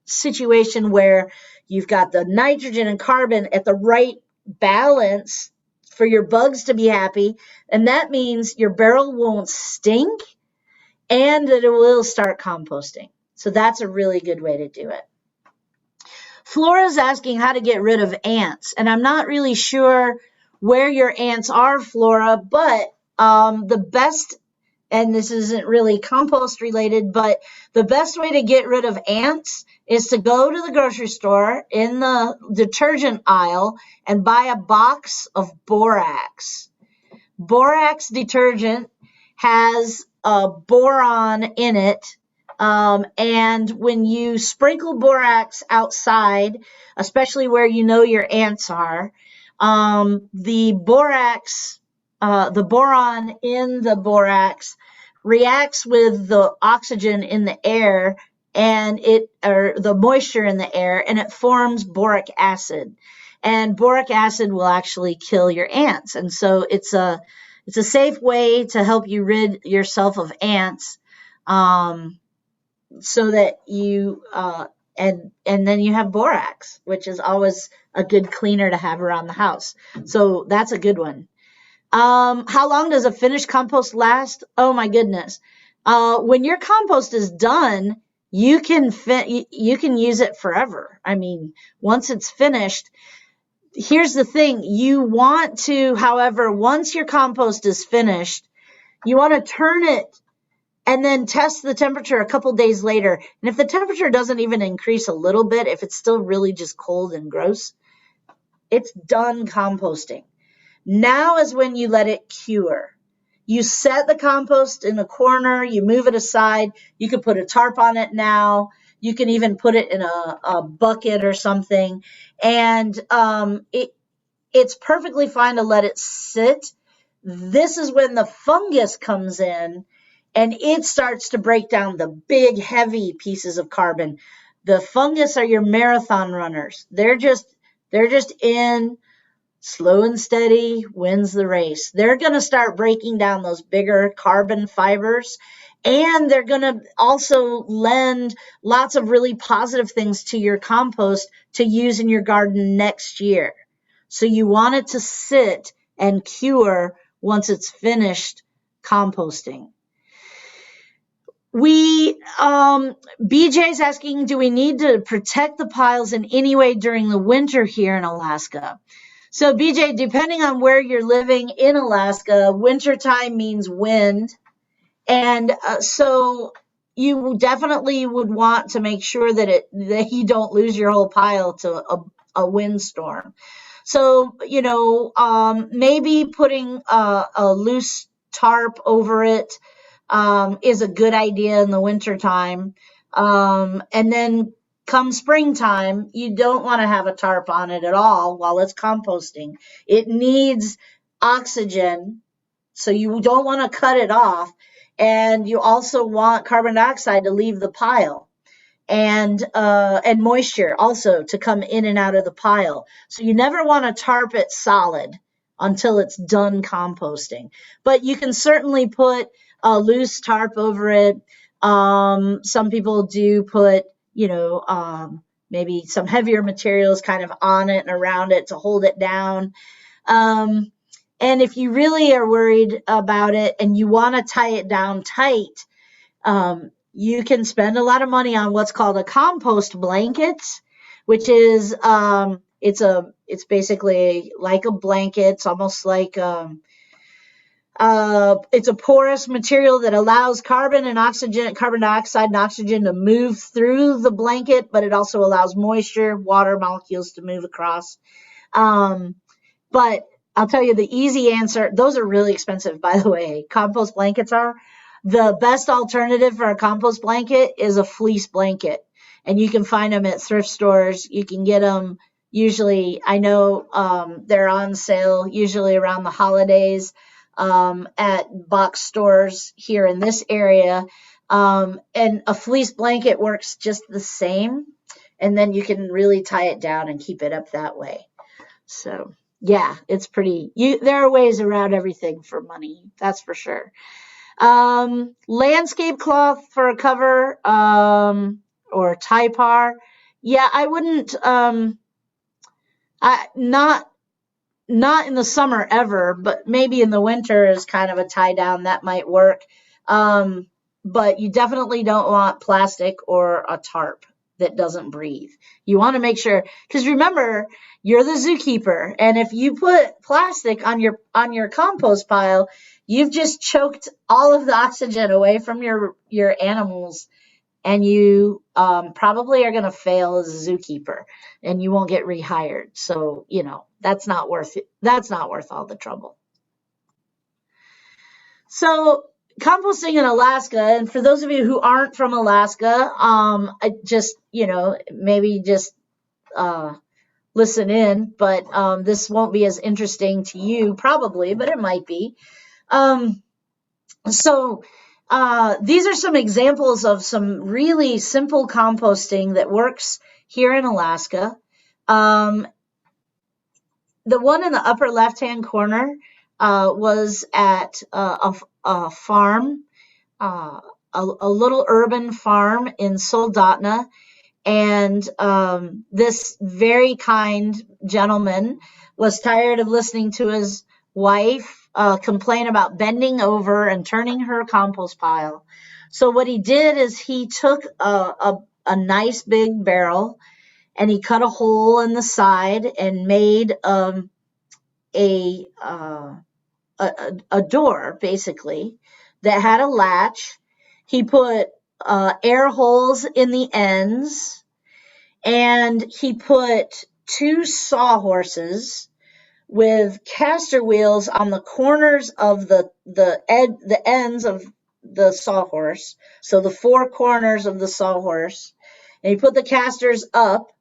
situation where you've got the nitrogen and carbon at the right balance for your bugs to be happy, and that means your barrel won't stink and that it will start composting. So that's a really good way to do it. Flora's asking how to get rid of ants, and I'm not really sure where your ants are, Flora, but the best, and this isn't really compost related, but the best way to get rid of ants is to go to the grocery store in the detergent aisle and buy a box of borax. Borax detergent has boron in it. And when you sprinkle borax outside, especially where you know your ants are, the boron in the borax reacts with the oxygen in the air or the moisture in the air, and it forms boric acid. And boric acid will actually kill your ants. And so it's a safe way to help you rid yourself of ants. So that you and then you have borax, which is always a good cleaner to have around the house. So that's a good one. How long does a finished compost last? Oh my goodness. When your compost is done, you can use it forever. I mean, once it's finished, here's the thing. You want to, however, once your compost is finished, you want to turn it and then test the temperature a couple days later. And if the temperature doesn't even increase a little bit, if it's still really just cold and gross, it's done composting. Now is when you let it cure. You set the compost in a corner, you move it aside. You can put a tarp on it now. You can even put it in a bucket or something. And it's perfectly fine to let it sit. This is when the fungus comes in and it starts to break down the big, heavy pieces of carbon. The fungus are your marathon runners. They're just in, slow and steady wins the race. They're going to start breaking down those bigger carbon fibers, and they're going to also lend lots of really positive things to your compost to use in your garden next year. So you want it to sit and cure once it's finished composting. BJ's asking, do we need to protect the piles in any way during the winter here in Alaska? So BJ, depending on where you're living in Alaska, wintertime means wind. And so you definitely would want to make sure that you don't lose your whole pile to a windstorm. So, maybe putting a loose tarp over it is a good idea in the wintertime. And then come springtime, you don't want to have a tarp on it at all while it's composting. It needs oxygen, so you don't want to cut it off. And you also want carbon dioxide to leave the pile, and moisture also to come in and out of the pile. So you never want to tarp it solid until it's done composting. But you can certainly put a loose tarp over it. Some people do put, maybe some heavier materials kind of on it and around it to hold it down. And if you really are worried about it and you want to tie it down tight, you can spend a lot of money on what's called a compost blanket, which is it's basically like a blanket. It's almost like it's a porous material that allows carbon dioxide and oxygen to move through the blanket, but it also allows moisture, water molecules to move across. But I'll tell you the easy answer. Those are really expensive, by the way. Compost blankets are. The best alternative for a compost blanket is a fleece blanket. And you can find them at thrift stores. You can get them usually, I know they're on sale usually around the holidays at box stores here in this area. And a fleece blanket works just the same. And then you can really tie it down and keep it up that way. So, yeah, it's pretty. There are ways around everything for money. That's for sure. Landscape cloth for a cover, or Typar. Yeah, I wouldn't, not in the summer ever, but maybe in the winter as kind of a tie down that might work. But you definitely don't want plastic or a tarp that doesn't breathe. You want to make sure, because remember, you're the zookeeper, and if you put plastic on your compost pile, you've just choked all of the oxygen away from your animals, and you probably are going to fail as a zookeeper, and you won't get rehired. So, that's not worth it. That's not worth all the trouble. So, composting in Alaska, and for those of you who aren't from Alaska, maybe just listen in, but this won't be as interesting to you probably, but it might be. So these are some examples of some really simple composting that works here in Alaska. The one in the upper left-hand corner was at a farm, a little urban farm in Soldotna. And this very kind gentleman was tired of listening to his wife complain about bending over and turning her compost pile. So what he did is he took a nice big barrel and he cut a hole in the side and made a door, basically, that had a latch. He put air holes in the ends, and he put 2 sawhorses with caster wheels on the corners of the ends of the sawhorse, so the 4 corners of the sawhorse, and he put the casters up,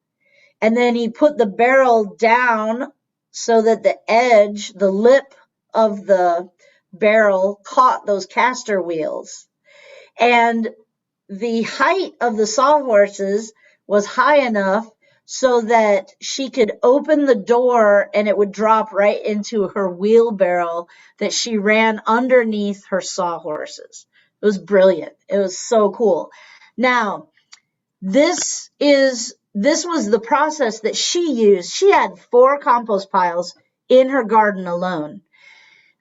and then he put the barrel down so that the lip of the barrel caught those caster wheels. And the height of the sawhorses was high enough so that she could open the door and it would drop right into her wheelbarrow that she ran underneath her sawhorses. It was brilliant. It was so cool. Now, this was the process that she used. She had 4 compost piles in her garden alone.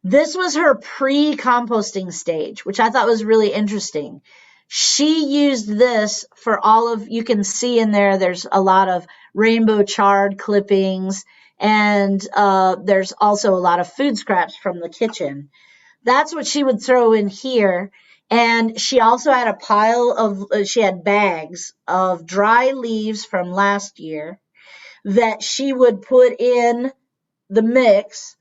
This was her pre-composting stage, which I thought was really interesting. She used this for you can see in there's a lot of rainbow chard clippings, and there's also a lot of food scraps from the kitchen. That's what she would throw in here. And she also had she had bags of dry leaves from last year that she would put in the mix,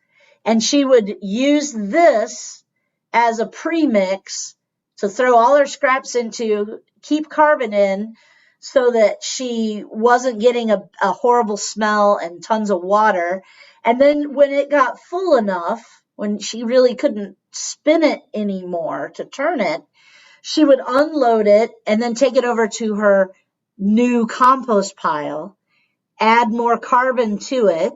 and she would use this as a pre-mix to throw all her scraps into, keep carbon in, so that she wasn't getting a horrible smell and tons of water. And then when it got full enough, when she really couldn't spin it anymore to turn it, she would unload it and then take it over to her new compost pile, add more carbon to it,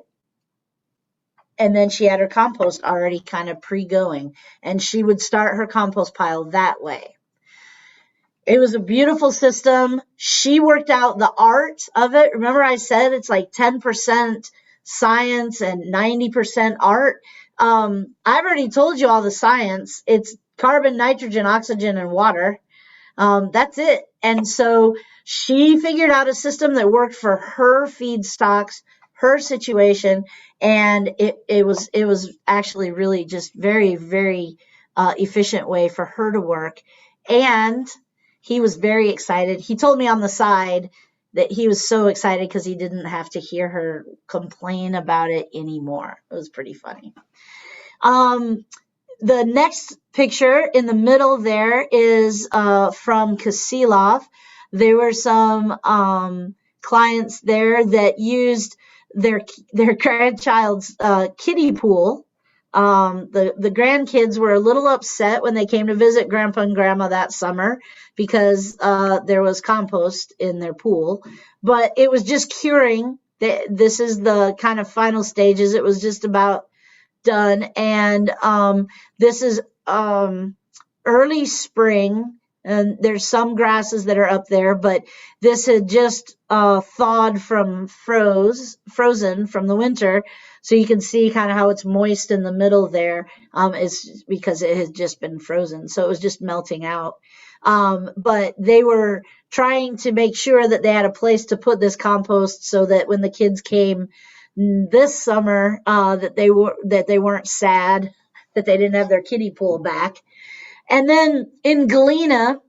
and then she had her compost already kind of pre-going, and she would start her compost pile that way. It was a beautiful system. She worked out the art of it. Remember I said it's like 10% science and 90% art? I've already told you all the science. It's carbon, nitrogen, oxygen, and water. That's it. And so she figured out a system that worked for her feedstocks, her situation, and it was actually really just very, very efficient way for her to work. And he was very excited. He told me on the side that he was so excited because he didn't have to hear her complain about it anymore. It was pretty funny. The next picture in the middle there is from Kisilov. There were some clients there that used their grandchild's kiddie pool. The grandkids were a little upset when they came to visit Grandpa and Grandma that summer because there was compost in their pool. But it was just curing. This is the kind of final stages. It was just about done. And this is early spring, and there's some grasses that are up there, but this had just thawed from frozen from the winter. So you can see kind of how it's moist in the middle there. It's because it had just been frozen. So it was just melting out. But they were trying to make sure that they had a place to put this compost so that when the kids came this summer, that they weren't sad that they didn't have their kiddie pool back. And then in Galena,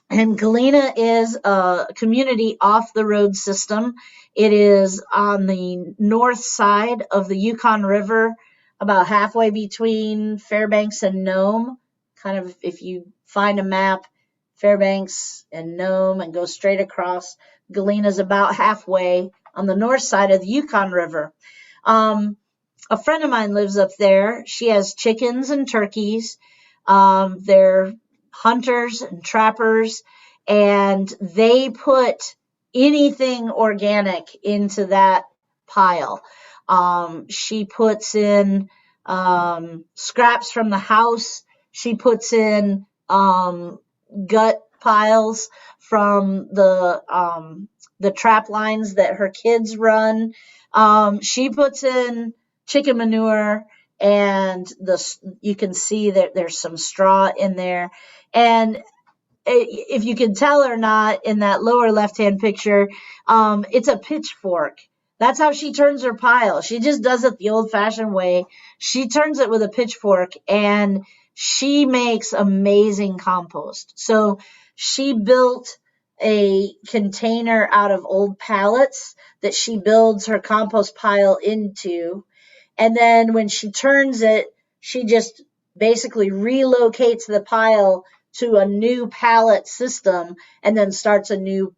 and Galena is a community off the road system. It is on the north side of the Yukon River, about halfway between Fairbanks and Nome. Kind of, if you find a map, Fairbanks and Nome and go straight across, Galena's about halfway on the north side of the Yukon River. A friend of mine lives up there. She has chickens and turkeys. They're hunters and trappers, and they put anything organic into that pile. She puts in scraps from the house. She puts in gut piles from the trap lines that her kids run. She puts in chicken manure, and you can see that there's some straw in there. And if you can tell or not, in that lower left-hand picture, it's a pitchfork. That's how she turns her pile. She just does it the old-fashioned way. She turns it with a pitchfork, and she makes amazing compost. So she built a container out of old pallets that she builds her compost pile into. And then when she turns it, she just basically relocates the pile to a new pallet system and then starts a new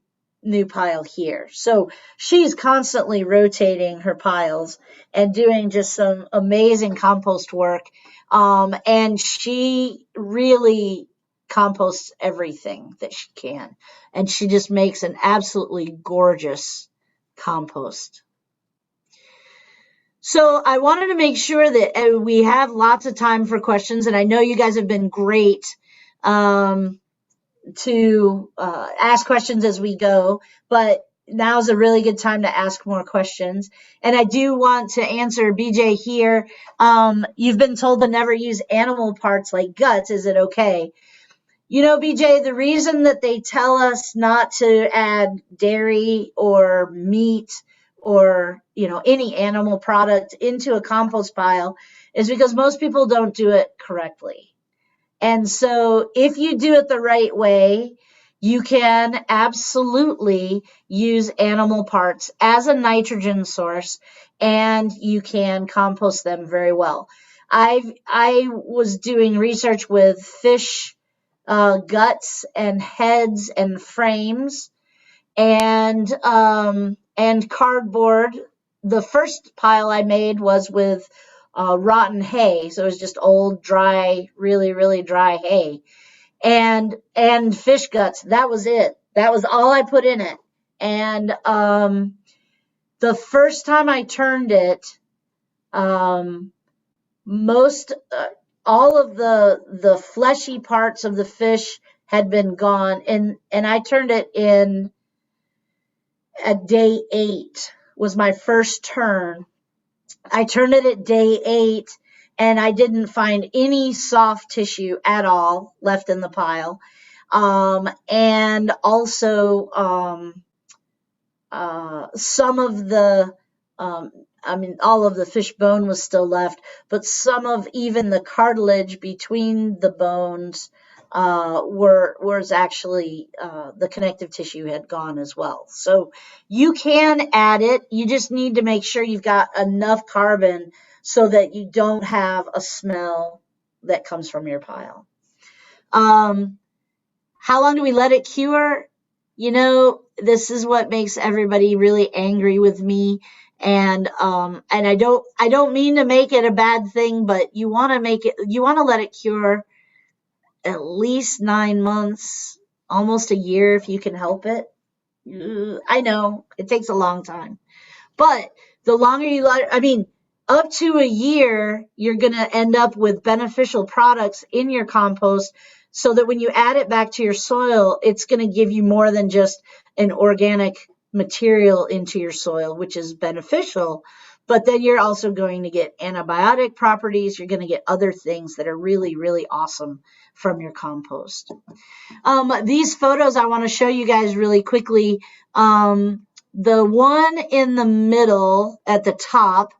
pile here. So she's constantly rotating her piles and doing just some amazing compost work. And she really composts everything that she can. And she just makes an absolutely gorgeous compost. So I wanted to make sure that we have lots of time for questions, and I know you guys have been great to ask questions as we go, but now's a really good time to ask more questions. And I do want to answer BJ here. You've been told to never use animal parts like guts. Is it okay? You know, BJ, the reason that they tell us not to add dairy or meat or, any animal product into a compost pile is because most people don't do it correctly. And so if you do it the right way you can absolutely use animal parts as a nitrogen source, and you can compost them very well. I was doing research with fish guts and heads and frames and cardboard. The first pile I made was with rotten hay, so it was just old, dry, really, really dry hay, and fish guts. That was it. That was all I put in it. And the first time I turned it, most all of the fleshy parts of the fish had been gone, and I turned it in at day 8 was my first turn. I turned it at day 8, and I didn't find any soft tissue at all left in the pile. And also some of the all of the fish bone was still left, but some of even the cartilage between the bones was actually the connective tissue had gone as well. So you can add it. You just need to make sure you've got enough carbon so that you don't have a smell that comes from your pile. How long do we let it cure? You know, this is what makes everybody really angry with me. And I don't mean to make it a bad thing, but you want to let it cure at least 9 months, almost a year if you can help it. I know it takes a long time, but the longer you let it, up to a year, you're going to end up with beneficial products in your compost, so that when you add it back to your soil, it's going to give you more than just an organic material into your soil, which is beneficial. But then you're also going to get antibiotic properties. You're going to get other things that are really, really awesome from your compost. These photos I want to show you guys really quickly. The one in the middle at the top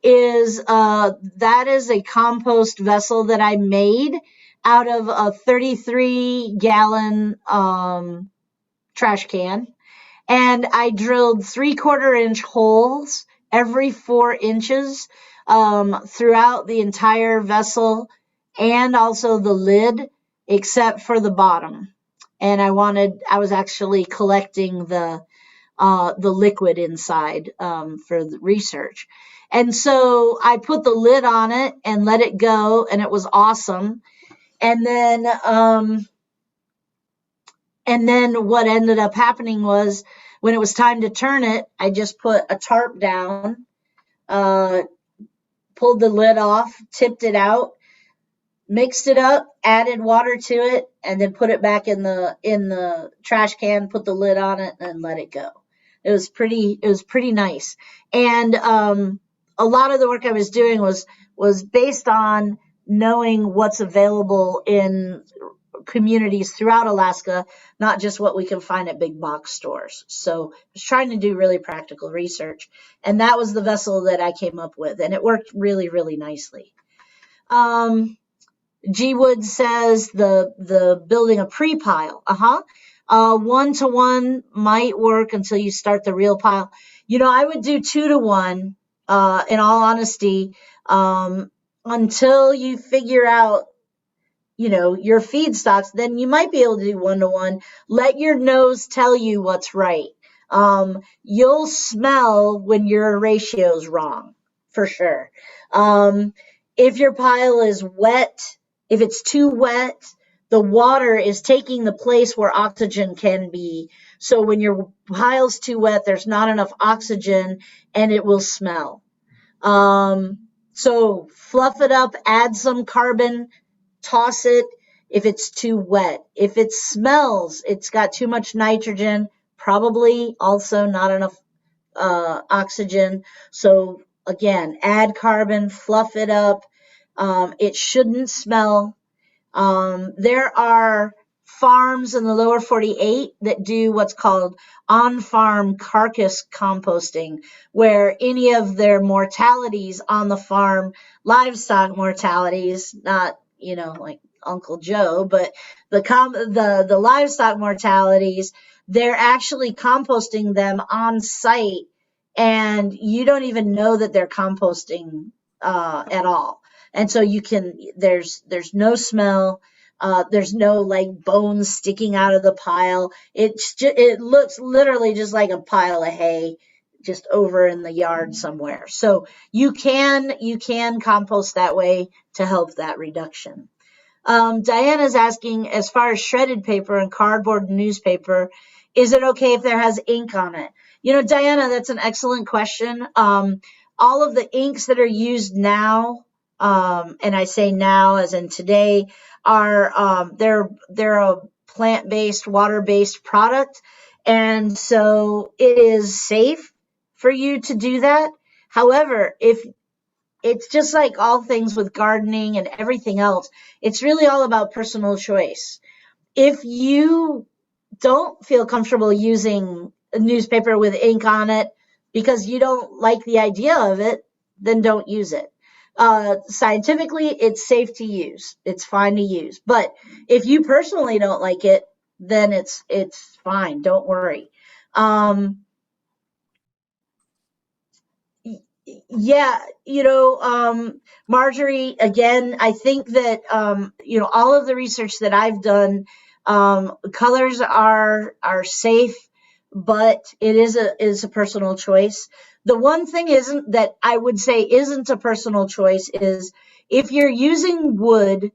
is that is a compost vessel that I made out of a 33-gallon trash can. And I drilled 3/4-inch holes every 4 inches throughout the entire vessel, and also the lid, except for the bottom. And I was actually collecting the liquid inside for the research. And so I put the lid on it and let it go, and it was awesome. And then what ended up happening was, when it was time to turn it, I just put a tarp down, pulled the lid off, tipped it out, mixed it up, added water to it, and then put it back in the trash can, put the lid on it, and let it go. It was pretty nice. And a lot of the work I was doing was based on knowing what's available in communities throughout Alaska, not just what we can find at big box stores. So I was trying to do really practical research, and that was the vessel that I came up with, and it worked really, really nicely. G Wood says the building a pre-pile. 1-to-1 might work until you start the real pile. I would do 2-to-1 in all honesty, until you figure out your feedstocks. Then you might be able to do 1-to-1. Let your nose tell you what's right. You'll smell when your ratio's wrong, for sure. If your pile is wet, if it's too wet, the water is taking the place where oxygen can be. So when your pile's too wet, there's not enough oxygen, and it will smell. So fluff it up, add some carbon, toss it if it's too wet. If it smells, it's got too much nitrogen, probably also not enough oxygen. So again, add carbon, fluff it up. It shouldn't smell. There are farms in the lower 48 that do what's called on-farm carcass composting, where any of their mortalities on the farm, livestock mortalities, not like Uncle Joe, but the livestock mortalities, they're actually composting them on site, and you don't even know that they're composting at all. And so there's no smell. There's no like bones sticking out of the pile. It looks literally just like a pile of hay just over in the yard somewhere. So you can compost that way to help that reduction. Diana's asking, as far as shredded paper and cardboard and newspaper, is it okay if there has ink on it? Diana, that's an excellent question. All of the inks that are used now, and I say now as in today, are they're a plant-based, water-based product, and so it is safe for you to do that. However, if it's just like all things with gardening and everything else, it's really all about personal choice. If you don't feel comfortable using a newspaper with ink on it because you don't like the idea of it, then don't use it. Scientifically, it's safe to use. It's fine to use. But if you personally don't like it, then it's fine. Don't worry. Yeah, Marjorie, again, I think that, all of the research that I've done, colors are safe, but it is a personal choice. The one thing that I would say isn't a personal choice is if you're using wood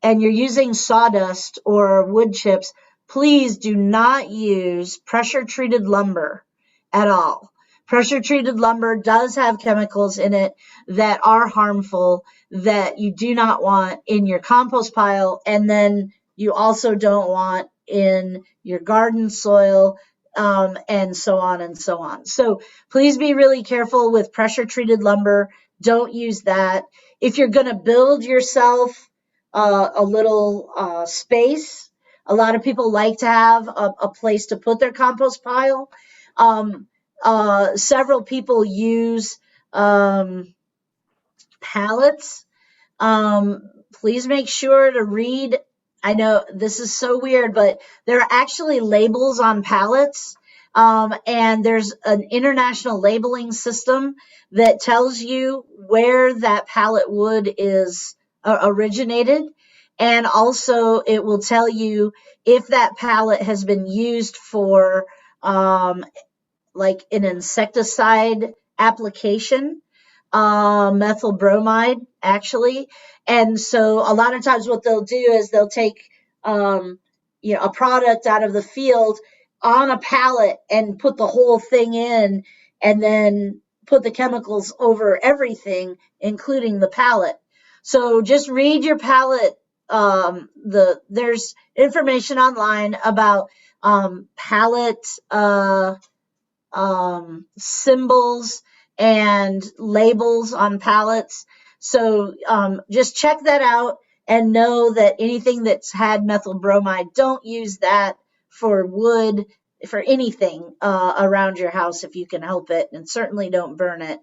and you're using sawdust or wood chips, please do not use pressure-treated lumber at all. Pressure-treated lumber does have chemicals in it that are harmful that you do not want in your compost pile, and then you also don't want in your garden soil, and so on and so on. So please be really careful with pressure-treated lumber. Don't use that. If you're going to build yourself a little space, a lot of people like to have a place to put their compost pile. Several people use pallets. Please make sure to read. I know this is so weird, but there are actually labels on pallets, and there's an international labeling system that tells you where that pallet wood is originated, and also it will tell you if that pallet has been used for like an insecticide application, methyl bromide actually. And so a lot of times what they'll do is they'll take a product out of the field on a pallet and put the whole thing in, and then put the chemicals over everything, including the pallet. So just read your pallet. There's information online about pallet symbols and labels on pallets. So just check that out and know that anything that's had methyl bromide, don't use that for wood, for anything around your house if you can help it, and certainly don't burn it.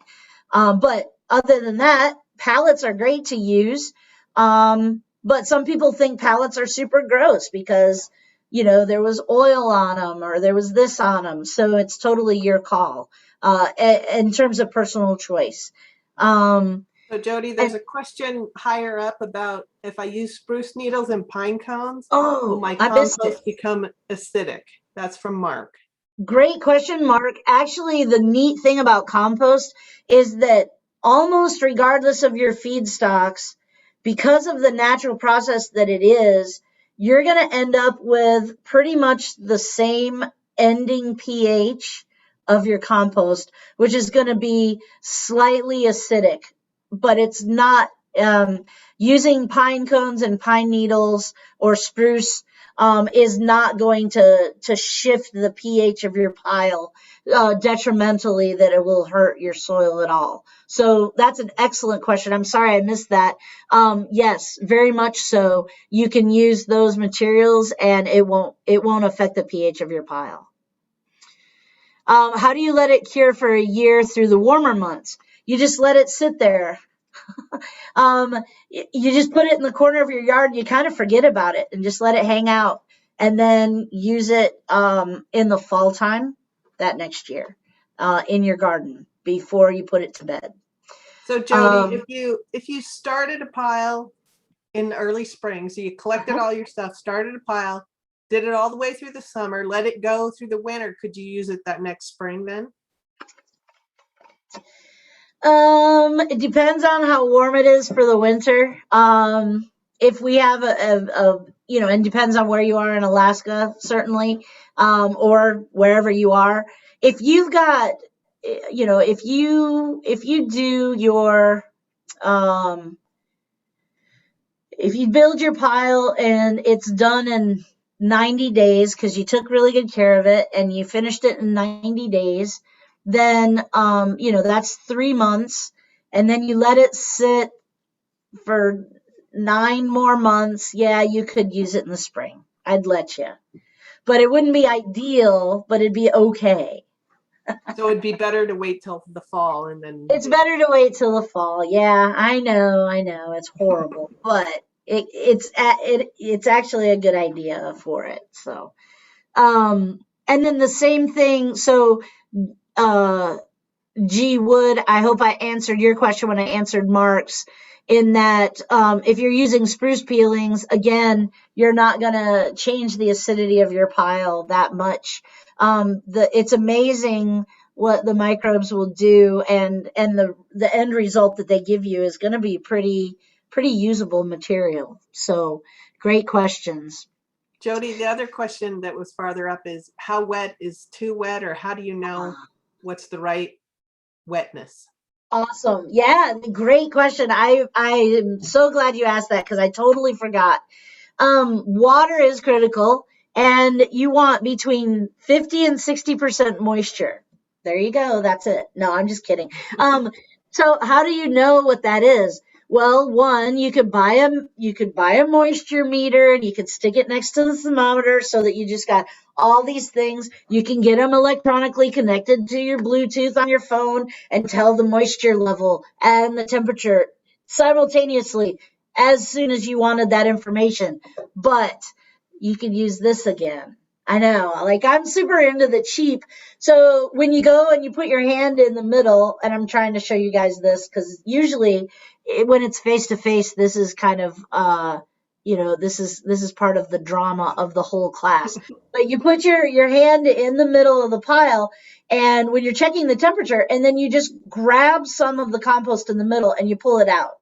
But other than that, pallets are great to use. But some people think pallets are super gross because there was oil on them or there was this on them. So it's totally your call in terms of personal choice. So Jodie, there's a question higher up about if I use spruce needles and pine cones, will my compost become acidic? That's from Mark. Great question, Mark. Actually, the neat thing about compost is that almost regardless of your feedstocks, because of the natural process that it is, you're going to end up with pretty much the same ending pH of your compost, which is going to be slightly acidic, but it's not. Using pine cones and pine needles or spruce is not going to shift the pH of your pile detrimentally, that it will hurt your soil at all. So that's an excellent question. I'm sorry I missed that. Yes, very much so. You can use those materials and it won't affect the pH of your pile. How do you let it cure for a year through the warmer months? You just let it sit there. You just put it in the corner of your yard. You kind of forget about it and just let it hang out, and then use it in the fall time that next year in your garden before you put it to bed. So Jody, Um, if you started a pile in early spring, so you collected all your stuff, started a pile, did it all the way through the summer, let it go through the winter, could you use it that next spring then? It depends on how warm it is for the winter. If we have and depends on where you are in Alaska, certainly, or wherever you are. If you've got, if you do your, um, if you build your pile and it's done in 90 days because you took really good care of it and you finished it in 90 days, then that's 3 months, and then you let it sit for 9 more months. Yeah, you could use it in the spring. I'd let you, but it wouldn't be ideal, but it'd be okay. So it'd be better to wait till the fall and then It's better to wait till the fall. Yeah, I know, it's horrible, but it's actually a good idea for it. So, and then the same thing. So, uh, G Wood, I hope I answered your question when I answered Mark's. In that, if you're using spruce peelings, again, you're not going to change the acidity of your pile that much. It's amazing what the microbes will do, and the end result that they give you is going to be pretty usable material. So, great questions. Jody, the other question that was farther up is how wet is too wet, or how do you know what's the right wetness? Awesome. Yeah, great question. I am so glad you asked that because I totally forgot. Water is critical, and you want between 50 and 60% moisture. There you go. That's it. No, I'm just kidding. So how do you know what that is? Well, one, you could buy a moisture meter and you could stick it next to the thermometer so that you just got all these things. You can get them electronically connected to your Bluetooth on your phone and tell the moisture level and the temperature simultaneously as soon as you wanted that information. But you could use this again. I know, like I'm super into the cheap. So when you go and you put your hand in the middle, and I'm trying to show you guys this because usually when it's face to face, this is kind of, this is part of the drama of the whole class. But you put your hand in the middle of the pile, and when you're checking the temperature, and then you just grab some of the compost in the middle and you pull it out.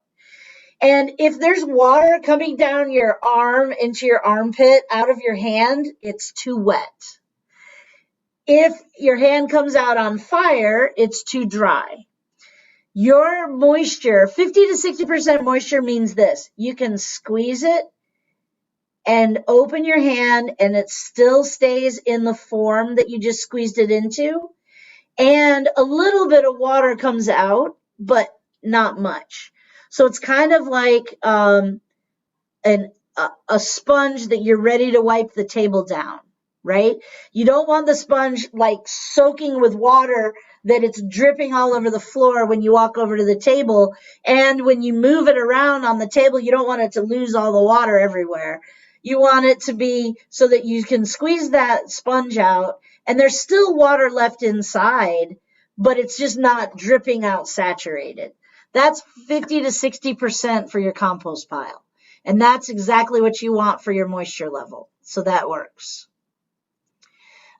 And if there's water coming down your arm into your armpit out of your hand, it's too wet. If your hand comes out on fire, it's too dry. Your moisture, 50 to 60% moisture means this. You can squeeze it and open your hand and it still stays in the form that you just squeezed it into. And a little bit of water comes out, but not much. So it's kind of like a sponge that you're ready to wipe the table down, right? You don't want the sponge like soaking with water that it's dripping all over the floor when you walk over to the table. And when you move it around on the table, you don't want it to lose all the water everywhere. You want it to be so that you can squeeze that sponge out and there's still water left inside, but it's just not dripping out saturated. That's 50 to 60% for your compost pile. And that's exactly what you want for your moisture level. So that works.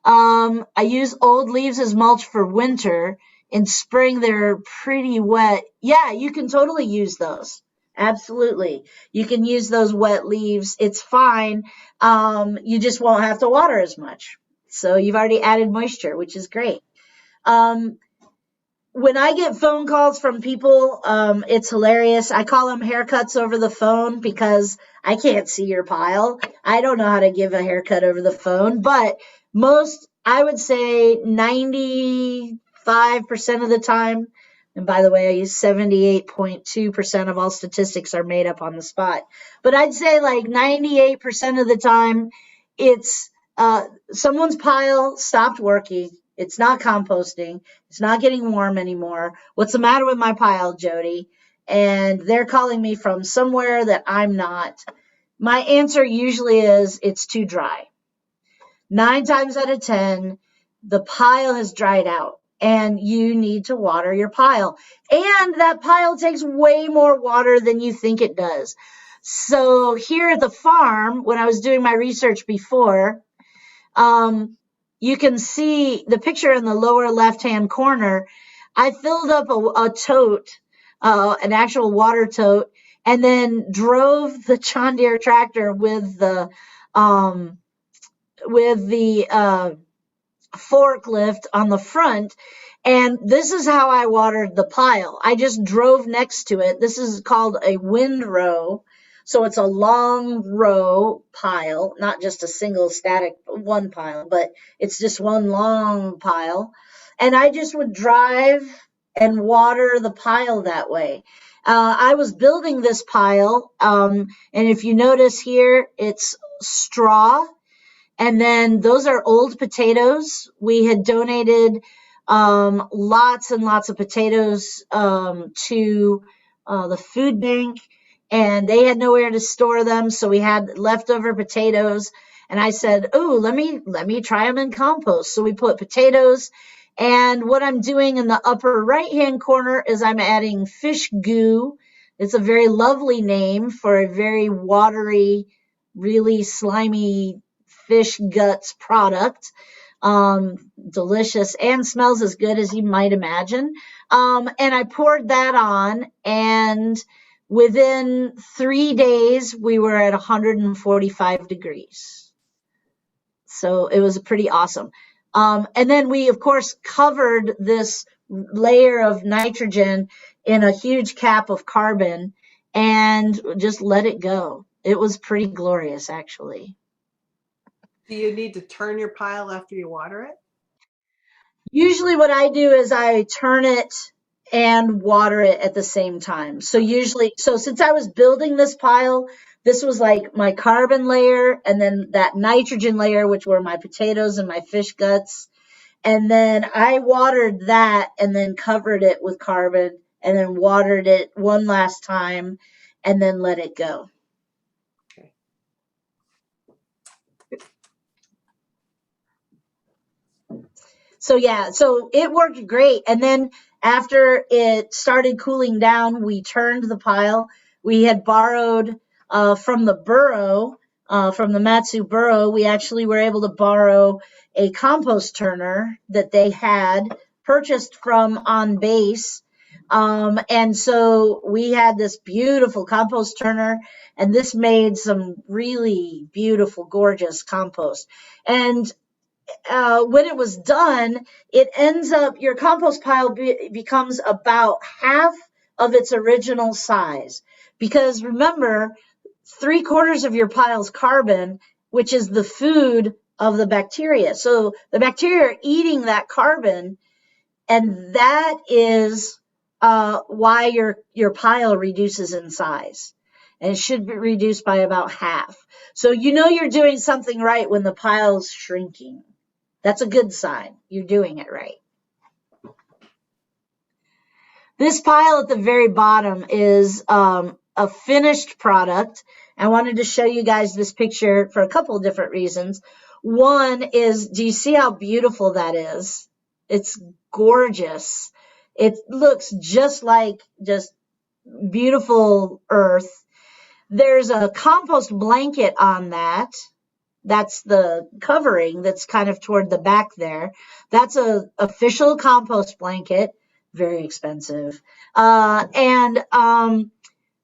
I use old leaves as mulch for winter. In spring, they're pretty wet. Yeah, you can totally use those. Absolutely. You can use those wet leaves. It's fine. You just won't have to water as much. So you've already added moisture, which is great. When I get phone calls from people, it's hilarious. I call them haircuts over the phone because I can't see your pile. I don't know how to give a haircut over the phone, but I would say 95% of the time, and by the way, I use 78.2% of all statistics are made up on the spot, but I'd say like 98% of the time, it's someone's pile stopped working. It's not composting. It's not getting warm anymore. What's the matter with my pile, Jody? and they're calling me from somewhere that I'm not. My answer usually is it's too dry. 9 times out of 10, the pile has dried out and you need to water your pile. And that pile takes way more water than you think it does. So here at the farm, when I was doing my research before, you can see the picture in the lower left-hand corner. I filled up a tote, an actual water tote, and then drove the John Deere tractor with the forklift on the front. And this is how I watered the pile. I just drove next to it. This is called a windrow. So it's a long row pile, not just a single static one pile, but it's just one long pile. And I just would drive and water the pile that way. I was building this pile, and if you notice here, it's straw. And then those are old potatoes. We had donated lots and lots of potatoes to the food bank, and they had nowhere to store them, so we had leftover potatoes. And I said, "Oh, let me try them in compost." So we put potatoes, and what I'm doing in the upper right-hand corner is I'm adding fish goo. It's a very lovely name for a very watery, really slimy fish guts product. Delicious and smells as good as you might imagine. And I poured that on, and within 3 days, we were at 145 degrees. So it was pretty awesome. And then we, of course, covered this layer of nitrogen in a huge cap of carbon and just let it go. It was pretty glorious, actually. Do you need to turn your pile after you water it? Usually what I do is I turn it and water it at the same time. So since I was building this pile, this was like my carbon layer, and then that nitrogen layer, which were my potatoes and my fish guts. And then I watered that and then covered it with carbon and then watered it one last time and then let it go. Okay. So yeah, so it worked great. And then after it started cooling down, we turned the pile. We had borrowed from the burrow, from the Matsu burrow, we actually were able to borrow a compost turner that they had purchased from On Base. And so we had this beautiful compost turner, and this made some really beautiful, gorgeous compost. And when it was done, it ends up, your compost pile becomes about half of its original size. Because remember, 3/4 of your pile's carbon, which is the food of the bacteria. So the bacteria are eating that carbon, and that is why your pile reduces in size. And it should be reduced by about half. So you know you're doing something right when the pile's shrinking. That's a good sign. You're doing it right. This pile at the very bottom is a finished product. I wanted to show you guys this picture for a couple of different reasons. One is, do you see how beautiful that is? It's gorgeous. It looks just like just beautiful earth. There's a compost blanket on that. That's the covering that's kind of toward the back there. That's a official compost blanket, very expensive.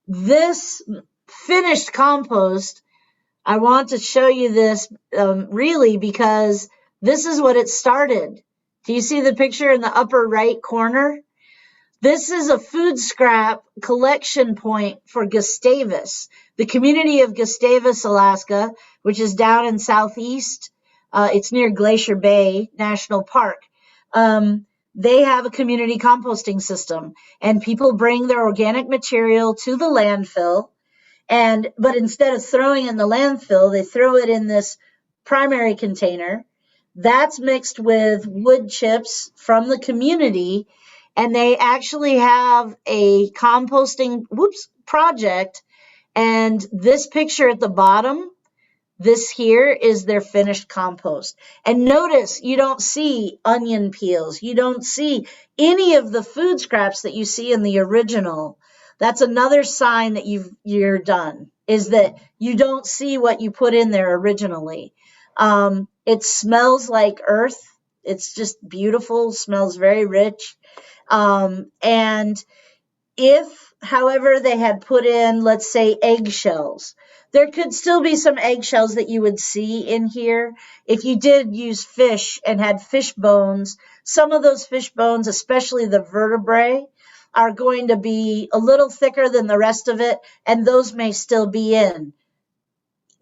This finished compost, I want to show you this really because this is what it started. Do you see the picture in the upper right corner? This is a food scrap collection point for Gustavus, the community of Gustavus, Alaska, which is down in southeast. It's near Glacier Bay National Park. They have a community composting system, and people bring their organic material to the landfill. But instead of throwing it in the landfill, they throw it in this primary container. That's mixed with wood chips from the community, And they actually have a composting project. And this picture at the bottom, this here is their finished compost. And notice you don't see onion peels. You don't see any of the food scraps that you see in the original. That's another sign that you're done, is that you don't see what you put in there originally. It smells like earth. It's just beautiful, smells very rich. And if, however, they had put in, let's say, eggshells, there could still be some eggshells that you would see in here. If you did use fish and had fish bones, some of those fish bones, especially the vertebrae, are going to be a little thicker than the rest of it, and those may still be in.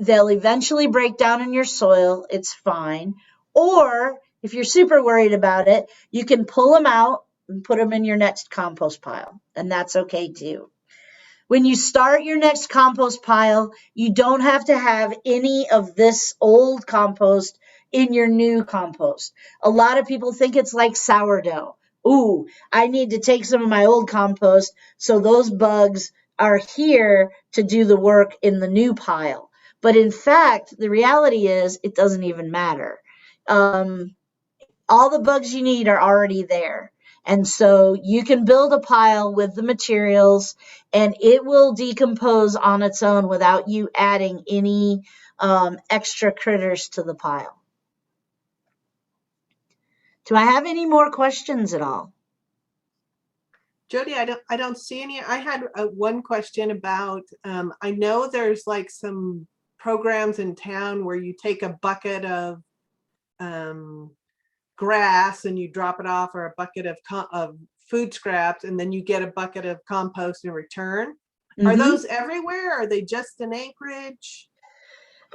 They'll eventually break down in your soil. It's fine. Or if you're super worried about it, you can pull them out and put them in your next compost pile, and that's okay too. When you start your next compost pile, you don't have to have any of this old compost in your new compost. A lot of people think it's like sourdough. Ooh, I need to take some of my old compost so those bugs are here to do the work in the new pile. But in fact, the reality is it doesn't even matter. All the bugs you need are already there. And so you can build a pile with the materials and it will decompose on its own without you adding any extra critters to the pile. Do I have any more questions at all? Jodie, I don't see any. I had one question about, I know there's like some programs in town where you take a bucket of grass and you drop it off, or a bucket of food scraps, and then you get a bucket of compost in return. Are those everywhere? Are they just in Anchorage?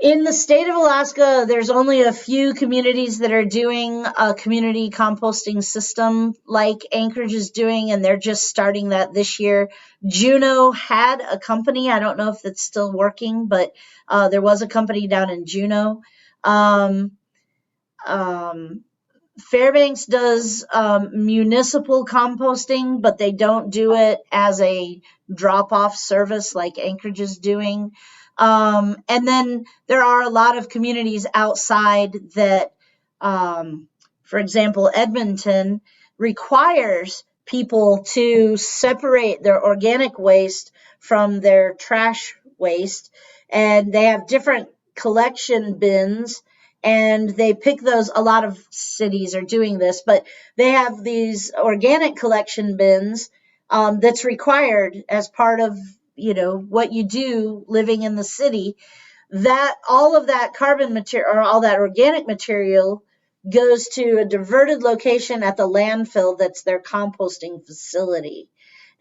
In the state of Alaska, there's only a few communities that are doing a community composting system like Anchorage is doing, and they're just starting that this year. Juneau had a company. I don't know if it's still working, but there was a company down in Juneau. Fairbanks does municipal composting, but they don't do it as a drop-off service like Anchorage is doing. And then there are a lot of communities outside that, for example, Edmonton requires people to separate their organic waste from their trash waste, and they have different collection bins. And they pick those, a lot of cities are doing this, but they have these organic collection bins that's required as part of, what you do living in the city. That all of that carbon material or all that organic material goes to a diverted location at the landfill that's their composting facility.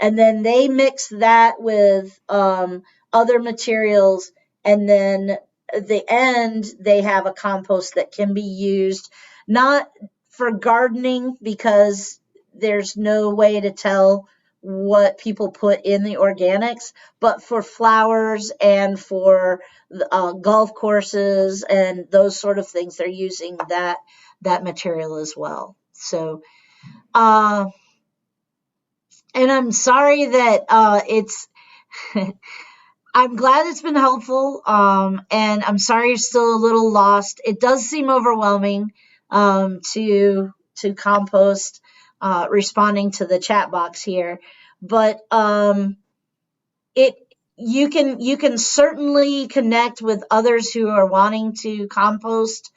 And then they mix that with other materials, and then at the end, they have a compost that can be used, not for gardening because there's no way to tell what people put in the organics, but for flowers and for golf courses and those sort of things, they're using that material as well. So, and I'm sorry that it's I'm glad it's been helpful, and I'm sorry you're still a little lost. It does seem overwhelming to compost, responding to the chat box here, but you can certainly connect with others who are wanting to compost,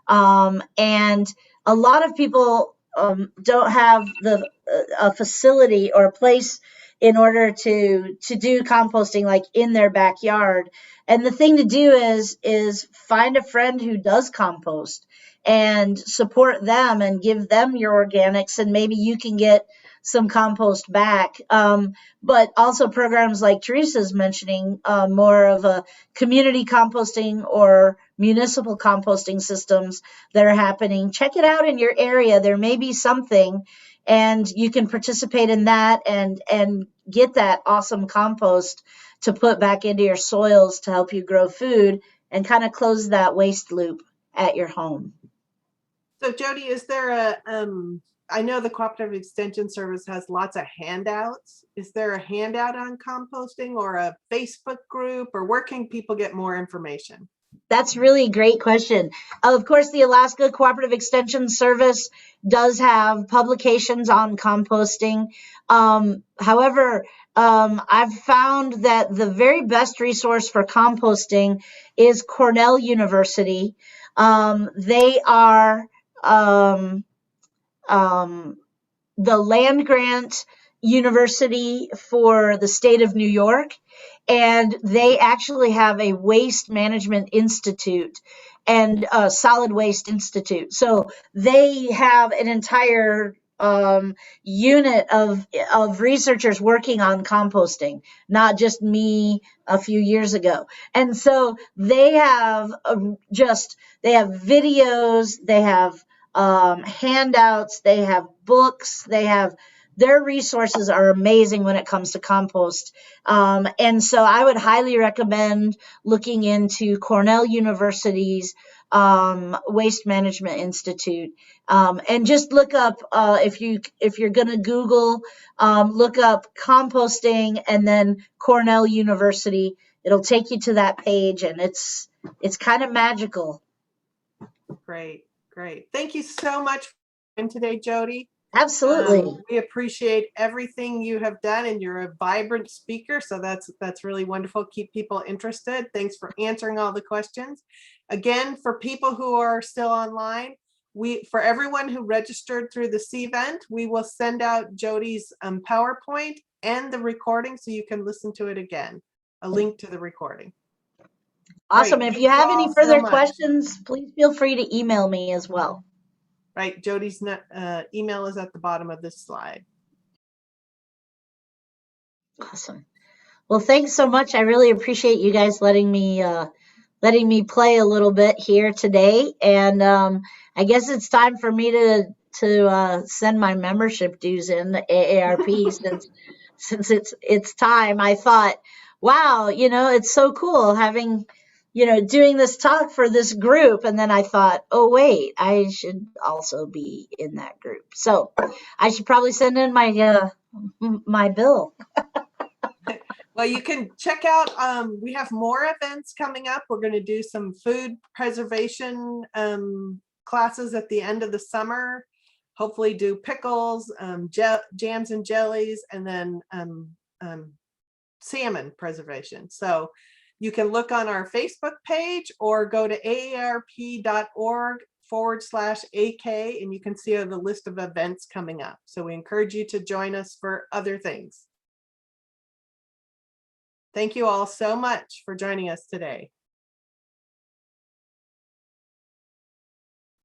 and a lot of people don't have a facility or a place in order to do composting like in their backyard. And the thing to do is find a friend who does compost and support them and give them your organics, and maybe you can get some compost back. But also programs like Teresa's mentioning, more of a community composting or municipal composting systems that are happening. Check it out in your area. There may be something, and you can participate in that and get that awesome compost to put back into your soils to help you grow food and kind of close that waste loop at your home. So Jodie, is there I know the Cooperative Extension Service has lots of handouts. Is there a handout on composting or a Facebook group, or where can people get more information? That's really a great question. Of course, the Alaska Cooperative Extension Service does have publications on composting. However, I've found that the very best resource for composting is Cornell University. They are the land grant university for the state of New York, and they actually have a waste management institute and a solid waste institute. So they have an entire unit of researchers working on composting, not just me a few years ago. And so they have they have videos, they have handouts, they have books, their resources are amazing when it comes to compost. And so I would highly recommend looking into Cornell University's Waste Management Institute, and just look up if you're going to Google, look up composting and then Cornell University. It'll take you to that page, and it's kind of magical. Great. Thank you so much for today, Jodie. Absolutely. We appreciate everything you have done, and you're a vibrant speaker, so that's really wonderful. Keep people interested. Thanks for answering all the questions. Again, for people who are still online, for everyone who registered through the event, we will send out Jodie's PowerPoint and the recording so you can listen to it again. A link to the recording. Awesome. Right. If you have any further so questions, please feel free to email me as well. Right. Jodie's email is at the bottom of this slide. Awesome. Well, thanks so much. I really appreciate you guys letting me play a little bit here today. And I guess it's time for me to send my membership dues in the AARP since it's time. I thought, wow, it's so cool having, doing this talk for this group. And then I thought, oh, wait, I should also be in that group. So I should probably send in my bill. Well, you can check out, we have more events coming up. We're going to do some food preservation classes at the end of the summer. Hopefully do pickles, jams and jellies, and then salmon preservation. So you can look on our Facebook page or go to aarp.org/AK, and you can see the list of events coming up. So we encourage you to join us for other things. Thank you all so much for joining us today.